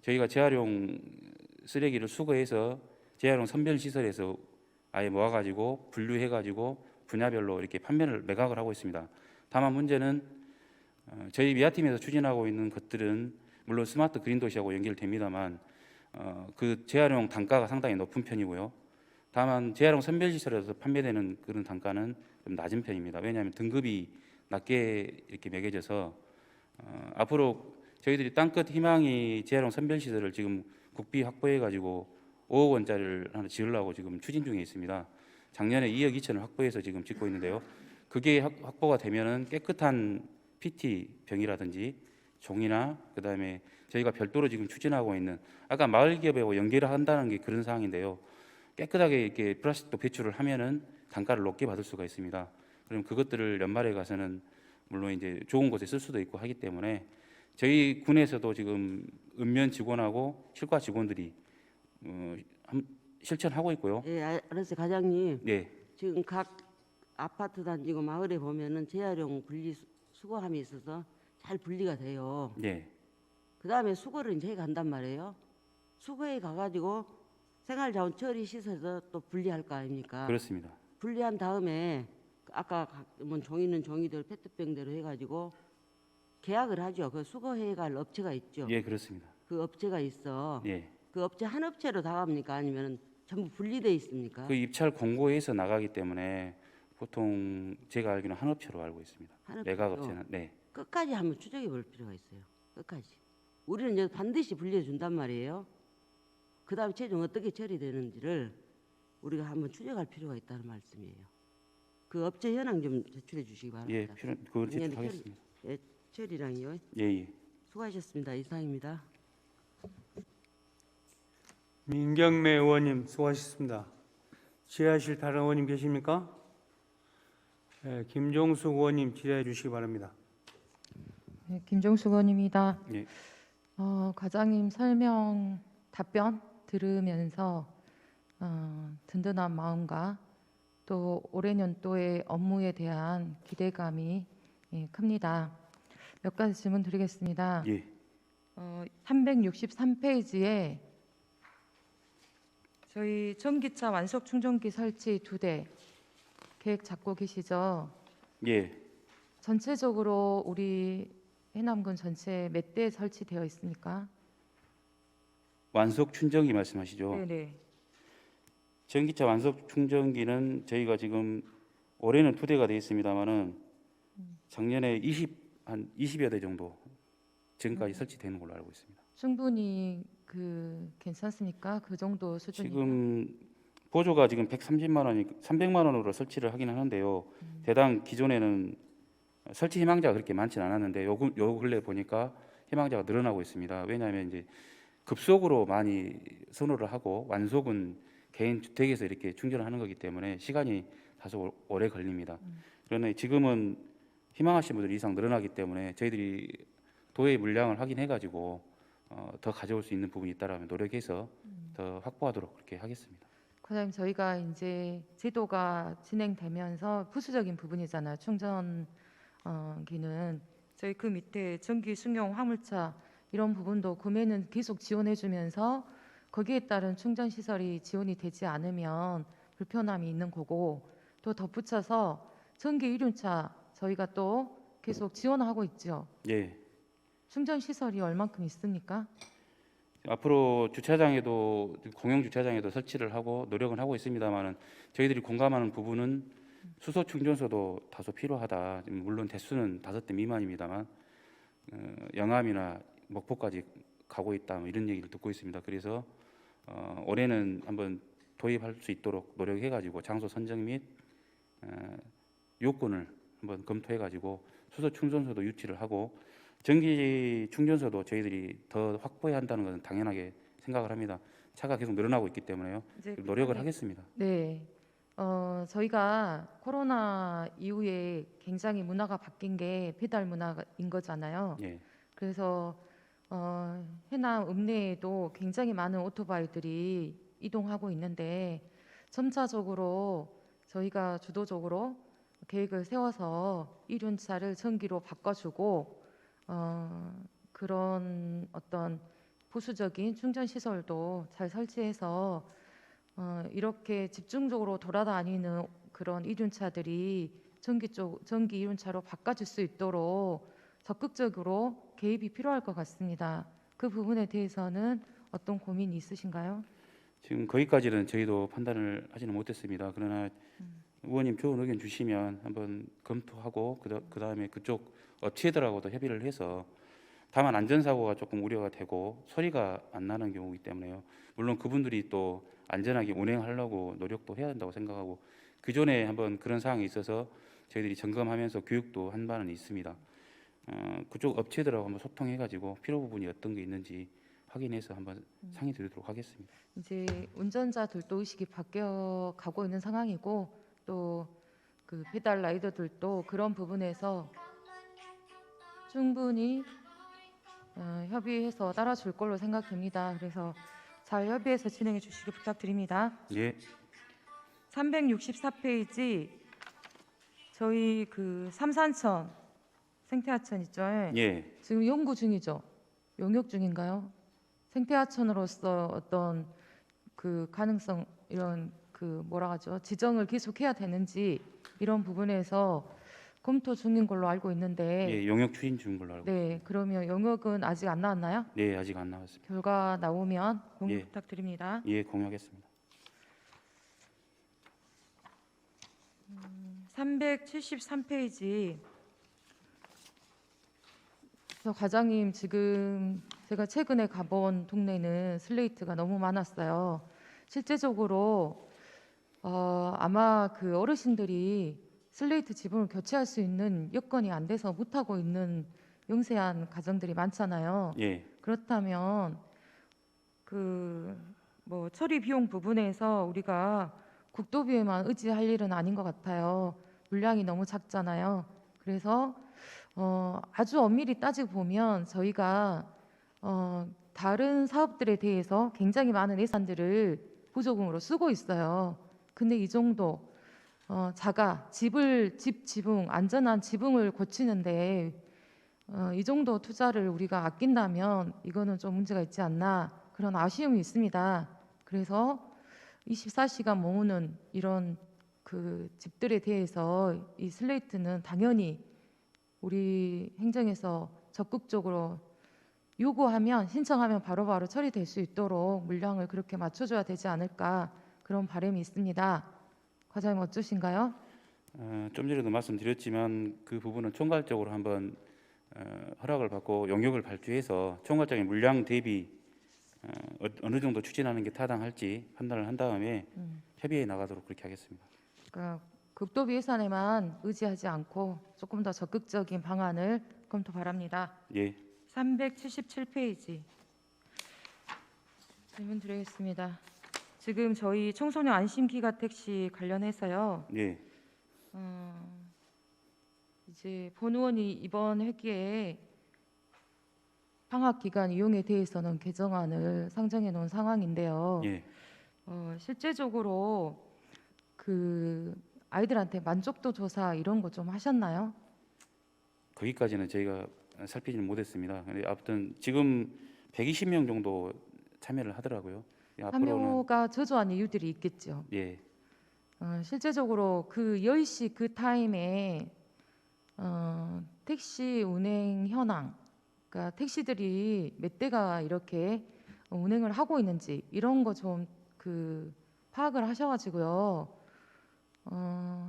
저희가 재활용 쓰레기를 수거해서 재활용 선별 시설에서 아예 모아가지고 분류해가지고 분야별로 이렇게 판매를 매각을 하고 있습니다. 다만 문제는 저희 미아팀에서 추진하고 있는 것들은 물론 스마트 그린 도시하고 연결됩니다만 그 재활용 단가가 상당히 높은 편이고요. 다만 재활용 선별 시설에서 판매되는 그런 단가는 좀 낮은 편입니다. 왜냐하면 등급이 낮게 이렇게 매겨져서 앞으로 저희들이 땅끝 희망이 재활용 선별 시설을 지금 국비 확보해 가지고 5억 원짜리를 하나 지으려고 지금 추진 중에 있습니다. 작년에 2억 2천을 확보해서 지금 짓고 있는데요. 그게 확보가 되면은 깨끗한 PT 병이라든지 종이나 그다음에 저희가 별도로 지금 추진하고 있는 아까 마을 기업하고 연계를 한다는 게 그런 사항인데요. 깨끗하게 이렇게 플라스틱도 배출을 하면은 단가를 높게 받을 수가 있습니다. 그럼 그것들을 연말에 가서는 물론 이제 좋은 곳에 쓸 수도 있고 하기 때문에 저희 군에서도 지금 읍면 직원하고 실과 직원들이 실천하고 있고요.
예, 알았어요, 과장님.
네,
지금 각 아파트 단지고 마을에 보면은 재활용 분리 수거함이 있어서 잘 분리가 돼요.
네,
그 다음에 수거를 이제 해 간단 말이에요. 수거해 가가지고 생활자원 처리 시설에서 또 분리할 거 아닙니까?
그렇습니다.
분리한 다음에 아까 뭐 종이는 종이대로 페트병대로 해가지고 계약을 하죠. 그 수거해갈 업체가 있죠.
예, 그렇습니다.
그 업체가 있어.
예,
그 업체 한 업체로 다 갑니까? 아니면 전부 분리돼 있습니까?
그 입찰 공고에서 나가기 때문에 보통 제가 알기로는 한 업체로 알고 있습니다.
한
매각
업체로.
업체는 네,
끝까지 한번 추적해 볼 필요가 있어요. 끝까지. 우리는 이제 반드시 분리해 준단 말이에요. 그 다음에 최종 어떻게 처리되는지를 우리가 한번 추적할 필요가 있다는 말씀이에요. 그 업체 현황 좀 제출해 주시기
예,
바랍니다.
그걸
작년에
제출하겠습니다.
처리랑요.
예, 예.
수고하셨습니다. 이상입니다.
민경매 의원님 수고하셨습니다. 질의하실 다른 의원님 계십니까? 네, 김종숙 의원님 질의해 주시기 바랍니다.
네, 김종숙 의원입니다.
예.
과장님 설명 답변 들으면서 든든한 마음과 또 올해 년도의 업무에 대한 기대감이 큽니다. 몇 가지 질문 드리겠습니다.
예.
363페이지에 저희 전기차 완속 충전기 설치 2대 계획 잡고 계시죠?
예.
전체적으로 우리 해남군 전체에 몇 대 설치되어 있습니까?
완속 충전기 말씀하시죠?
네네.
전기차 완속 충전기는 저희가 지금 올해는 2대가 되어 있습니다만은 작년에 한 20여 대 정도 지금까지 설치되는 걸로 알고 있습니다.
충분히 괜찮습니까? 그 정도 수준이요?
지금 보조가 지금 130만 원이 300만 원으로 설치를 하긴 하는데요. 대당 기존에는 설치 희망자가 그렇게 많지는 않았는데 요 근래 보니까 희망자가 늘어나고 있습니다. 왜냐하면 이제 급속으로 많이 선호를 하고 완속은 개인 주택에서 이렇게 충전을 하는 거기 때문에 시간이 다소 오래 걸립니다. 그러나 지금은 희망하시는 분들이 이상 늘어나기 때문에 저희들이 도의 물량을 확인해 가지고 더 가져올 수 있는 부분이 있다라면 노력해서 더 확보하도록 그렇게 하겠습니다.
과장님, 저희가 이제 제도가 진행되면서 부수적인 부분이잖아요. 충전기는 저희 그 밑에 전기 승용 화물차 이런 부분도 구매는 계속 지원해주면서 거기에 따른 충전 시설이 지원이 되지 않으면 불편함이 있는 거고, 또 덧붙여서 전기 이륜차 저희가 또 계속 지원하고 있죠.
예.
충전 시설이 얼만큼 있습니까?
앞으로 주차장에도 공영 주차장에도 설치를 하고 노력은 하고 있습니다만은 저희들이 공감하는 부분은 수소 충전소도 다소 필요하다. 물론 대수는 5대 미만입니다만 영암이나 목포까지 가고 있다. 뭐 이런 얘기를 듣고 있습니다. 그래서 올해는 한번 도입할 수 있도록 노력해가지고 장소 선정 및 요건을 한번 검토해가지고 수소 충전소도 유치를 하고 전기 충전소도 저희들이 더 확보해야 한다는 것은 당연하게 생각을 합니다. 차가 계속 늘어나고 있기 때문에요.
이제
노력을 하겠습니다.
네. 저희가 코로나 이후에 굉장히 문화가 바뀐 게 배달 문화인 거잖아요.
예,
그래서 해남 읍내에도 굉장히 많은 오토바이들이 이동하고 있는데 점차적으로 저희가 주도적으로 계획을 세워서 이륜차를 전기로 바꿔주고 그런 어떤 보수적인 충전 시설도 잘 설치해서 이렇게 집중적으로 돌아다니는 그런 이륜차들이 전기 이륜차로 바꿔줄 수 있도록 적극적으로 개입이 필요할 것 같습니다. 그 부분에 대해서는 어떤 고민이 있으신가요?
지금 거기까지는 저희도 판단을 하지는 못했습니다. 그러나 의원님 좋은 의견 주시면 한번 검토하고 그 다음에 그쪽 업체들하고도 협의를 해서 다만 안전사고가 조금 우려가 되고 소리가 안 나는 경우이기 때문에요. 물론 그분들이 또 안전하게 운행하려고 노력도 해야 한다고 생각하고 기존에 한번 그런 상황이 있어서 저희들이 점검하면서 교육도 한 바는 있습니다. 그쪽 업체들하고 한번 소통해가지고 필요 부분이 어떤 게 있는지 확인해서 한번 상의 드리도록 하겠습니다.
이제 운전자들도 의식이 바뀌어 가고 있는 상황이고 또 그 배달 라이더들도 그런 부분에서 충분히 협의해서 따라줄 걸로 생각됩니다. 그래서 잘 협의해서 진행해 주시기 부탁드립니다.
예,
364페이지 저희 그 삼산천 생태하천 있죠?
예,
지금 연구 중이죠? 용역 중인가요? 생태하천으로서 어떤 그 가능성 이런 그 뭐라 하죠? 지정을 계속해야 되는지 이런 부분에서 검토 중인 걸로 알고 있는데
예, 용역 추진 중인 걸로 알고.
네, 그러면 용역은 아직 안 나왔나요?
네, 아직 안 나왔습니다.
결과 나오면 공유
예.
부탁드립니다.
예, 공유하겠습니다.
373페이지 과장님, 지금 제가 최근에 가본 동네는 슬레이트가 너무 많았어요. 실제적으로 아마 그 어르신들이 슬레이트 지붕을 교체할 수 있는 여건이 안 돼서 못 하고 있는 영세한 가정들이 많잖아요.
예,
그렇다면 그 뭐 처리 비용 부분에서 우리가 국도비에만 의지할 일은 아닌 것 같아요. 물량이 너무 작잖아요. 그래서 아주 엄밀히 따지고 보면 저희가 다른 사업들에 대해서 굉장히 많은 예산들을 보조금으로 쓰고 있어요. 근데 이 정도 집 지붕 안전한 지붕을 고치는데 이 정도 투자를 우리가 아낀다면 이거는 좀 문제가 있지 않나 그런 아쉬움이 있습니다. 그래서 24시간 머무는 이런 그 집들에 대해서 이 슬레이트는 당연히 우리 행정에서 적극적으로 요구하면 신청하면 바로바로 처리될 수 있도록 물량을 그렇게 맞춰줘야 되지 않을까 그런 바람이 있습니다. 과장님 어떠신가요?
좀 전에도 말씀드렸지만 그 부분은 총괄적으로 한번 허락을 받고 용역을 발주해서 총괄적인 물량 대비 어느 정도 추진하는 게 타당할지 판단을 한 다음에 협의해 나가도록 그렇게 하겠습니다.
그러니까 국도비 예산에만 의지하지 않고 조금 더 적극적인 방안을 검토 바랍니다.
예,
377페이지 질문 드리겠습니다. 지금 저희 청소년 안심기가 택시 관련해서요.
예,
이제 본 의원이 이번 회기에 방학 기간 이용에 대해서는 개정안을 상정해 놓은 상황인데요.
예.
실제적으로 그 아이들한테 만족도 조사 이런 거 좀 하셨나요?
거기까지는 저희가 살피지는 못했습니다. 근데 아무튼 지금 120명 정도 참여를 하더라고요. 앞으로는
참여가 저조한 이유들이 있겠죠.
예,
실제적으로 그 10시 그 타임에 택시 운행 현황, 그러니까 택시들이 몇 대가 이렇게 운행을 하고 있는지 이런 거 좀 파악을 하셔가지고요.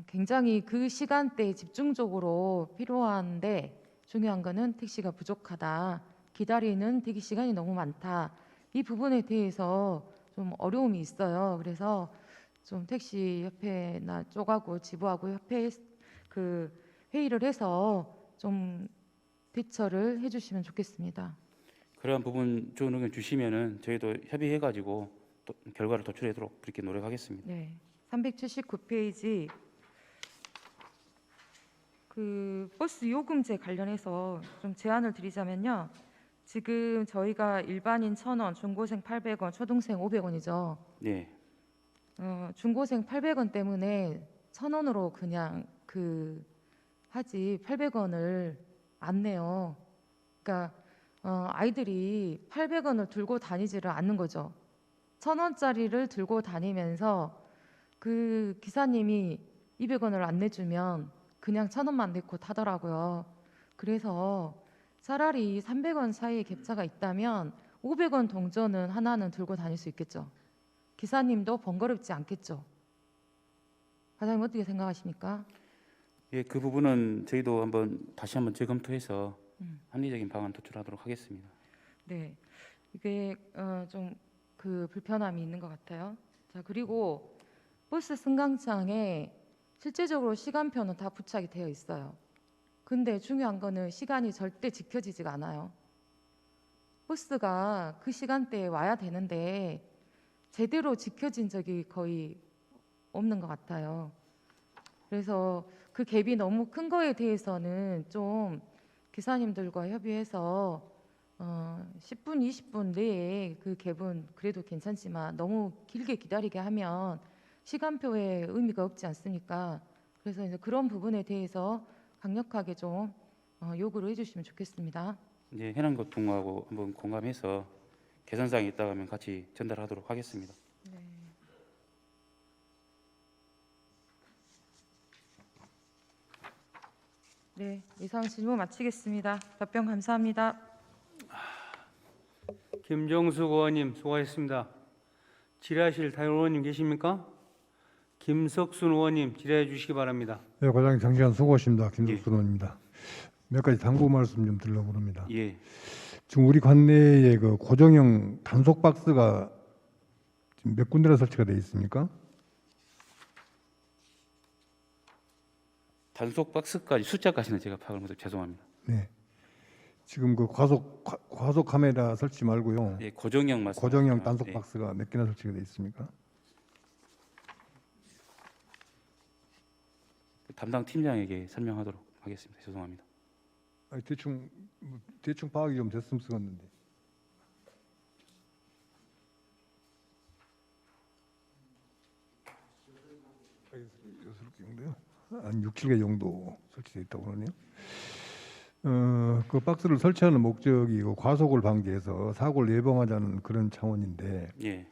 굉장히 그 시간대에 집중적으로 필요한데 중요한 거는 택시가 부족하다. 기다리는 대기 시간이 너무 많다. 이 부분에 대해서 좀 어려움이 있어요. 그래서 좀 택시 협회나 쪽하고 지부하고 협회 회의를 해서 좀 대처를 해주시면 좋겠습니다.
그러한 부분 좋은 의견 주시면은 저희도 협의해가지고 또 결과를 도출하도록 그렇게 노력하겠습니다.
네, 379페이지 버스 요금제 관련해서 좀 제안을 드리자면요. 지금 저희가 일반인 1,000원, 중고생 800원, 초등생 500원이죠.
네,
중고생 800원 때문에 1,000원으로 그냥 하지 800원을 안 내요. 그러니까 아이들이 800원을 들고 다니지를 않는 거죠. 1,000원짜리를 들고 다니면서 그 기사님이 200원을 안 내주면 그냥 1,000원만 내고 타더라고요. 그래서 차라리 300원 사이에 격차가 있다면 500원 동전은 하나는 들고 다닐 수 있겠죠. 기사님도 번거롭지 않겠죠. 과장님 어떻게 생각하십니까?
예, 그 부분은 저희도 다시 한번 재검토해서 합리적인 방안 도출하도록 하겠습니다.
네, 이게 좀 불편함이 있는 것 같아요. 자, 그리고 버스 승강장에 실제적으로 시간표는 다 부착이 되어 있어요. 근데 중요한 거는 시간이 절대 지켜지지가 않아요. 버스가 그 시간대에 와야 되는데 제대로 지켜진 적이 거의 없는 것 같아요. 그래서 그 갭이 너무 큰 거에 대해서는 좀 기사님들과 협의해서 10분, 20분 내에 그 갭은 그래도 괜찮지만 너무 길게 기다리게 하면 시간표에 의미가 없지 않습니까? 그래서 이제 그런 부분에 대해서 강력하게 좀 요구를 해주시면 좋겠습니다.
이제 해남교통하고 한번 공감해서 개선사항이 있다고 하면 같이 전달하도록 하겠습니다.
네, 이상 질문 마치겠습니다. 답변 감사합니다.
김정숙 의원님 수고하셨습니다. 질의하실 다른 의원님 계십니까? 김석순 의원님 질의해 주시기 바랍니다.
네, 과장님 장시간 수고하십니다. 김석순 의원입니다. 몇 가지 당부 말씀 좀 드리려고 합니다.
예,
지금 우리 관내에 그 고정형 단속 박스가 지금 몇 군데나 설치가 되어 있습니까?
단속 박스까지 숫자까지는 제가 파악을 못해서 죄송합니다.
네. 지금 그 과속 카메라 설치 말고요.
예, 고정형 말씀.
고정형 단속
예.
박스가 몇 개나 설치가 되어 있습니까?
담당 팀장에게 설명하도록 하겠습니다. 죄송합니다.
아니, 대충 파악이 좀 됐으면 쓰겠는데. 여섯 개 정도요? 한 6, 7개 정도 설치되어 있다고 그러네요. 그 박스를 설치하는 목적이 과속을 방지해서 사고를 예방하자는 그런 차원인데
예,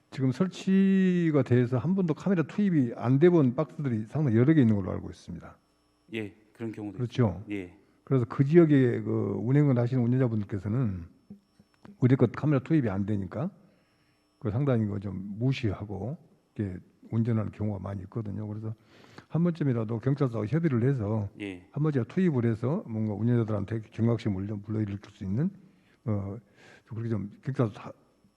지금 설치가 돼서 한 번도 카메라 투입이 안 돼 본 박스들이 상당히 여러 개 있는 걸로 알고 있습니다.
예, 그런 경우도
그렇죠.
있습니다. 예,
그래서 그 지역에 그 운행을 하시는 운전자분들께서는 어디껏 카메라 투입이 안 되니까 그 상당히 그 좀 무시하고 이렇게 운전하는 경우가 많이 있거든요. 그래서 한 번쯤이라도 경찰서와 협의를 해서
예,
한 번쯤 투입을 해서 뭔가 운전자들한테 경각심 불러일으킬 수 있는 그렇게 좀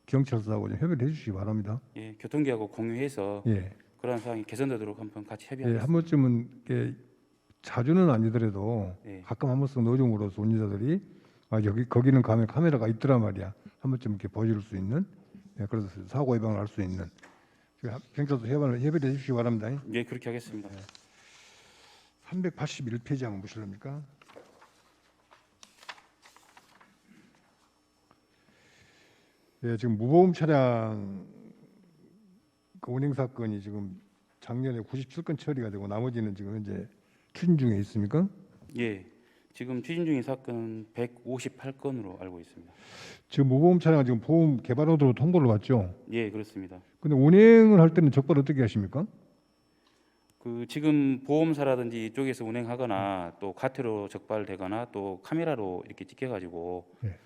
경찰서하고 좀 협의를 해주시기 바랍니다.
예, 교통계하고 공유해서
예,
그러한 사항이 개선되도록 한번 같이
예,
협의하겠습니다.
한 번쯤은 이렇게 자주는 아니더라도
예.
가끔 한 번씩 노중으로서 운전자들이 거기는 가면 카메라가 있더라 말이야. 한 번쯤 이렇게 보여줄 수 있는 그래서 사고 예방을 할 수 있는 경찰서 협의를 해주시기 바랍니다.
예, 그렇게 하겠습니다.
381페이지 한번 보실랍니까? 예, 지금 무보험 차량 그 운행 사건이 지금 작년에 97건 처리가 되고 나머지는 지금 현재 추진 중에 있습니까?
예, 지금 추진 중인 사건은 158건으로 알고 있습니다.
지금 무보험 차량 지금 보험 개발원으로 통보를 받죠.
예, 그렇습니다.
근데 운행을 할 때는 적발 어떻게 하십니까?
그 지금 보험사라든지 이쪽에서 운행하거나 또 가태로 적발되거나 또 카메라로 이렇게 찍혀가지고
네.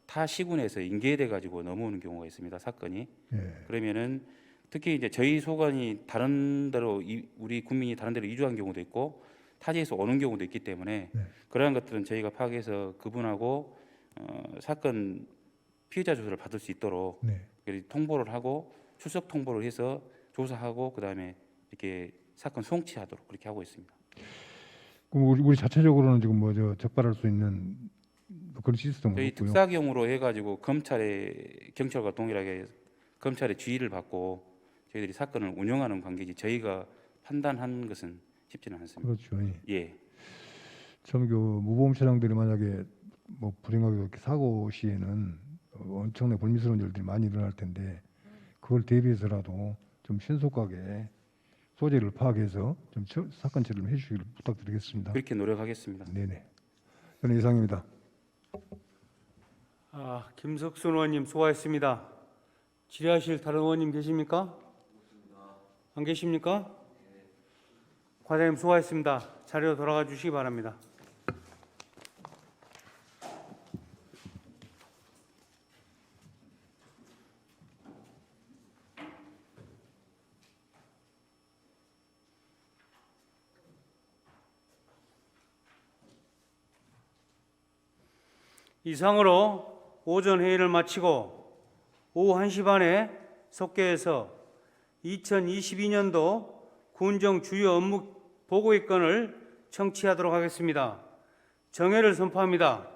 타 시군에서 인계돼 가지고 넘어오는 경우가 있습니다. 사건이.
예.
그러면은 특히 이제 저희 소관이 다른 데로 우리 국민이 다른 데로 이주한 경우도 있고 타지에서 오는 경우도 있기 때문에
네.
그러한 것들은 저희가 파악해서 그분하고 사건 피해자 조사를 받을 수 있도록
네.
통보를 하고 출석 통보를 해서 조사하고 그다음에 이렇게 사건 송치하도록 그렇게 하고 있습니다.
그럼 우리 자체적으로는 지금 뭐 저 적발할 수 있는 뭐 그런 시스템은
저희
없고요.
특사경으로 해가지고 검찰의 경찰과 동일하게 검찰의 지휘를 받고 저희들이 사건을 운영하는 관계지 저희가 판단하는 것은 쉽지는 않습니다.
그렇죠. 예.
예.
참 그 무보험 차량들이 만약에 뭐 불행하게 이렇게 사고 시에는 엄청나게 불미스러운 일들이 많이 일어날 텐데 그걸 대비해서라도 좀 신속하게 소재를 파악해서 좀 사건 처리를 해주시기를 부탁드리겠습니다.
그렇게 노력하겠습니다.
네네. 저는 이상입니다.
김석순 의원님 수고하셨습니다. 질의하실 다른 의원님 계십니까? 안 계십니까? 과장님 수고하셨습니다. 자리로 돌아가 주시기 바랍니다. 이상으로 오전 회의를 마치고 오후 1시 반에 속계에서 2022년도 군정 주요 업무 보고의 건을 청취하도록 하겠습니다. 정회를 선포합니다.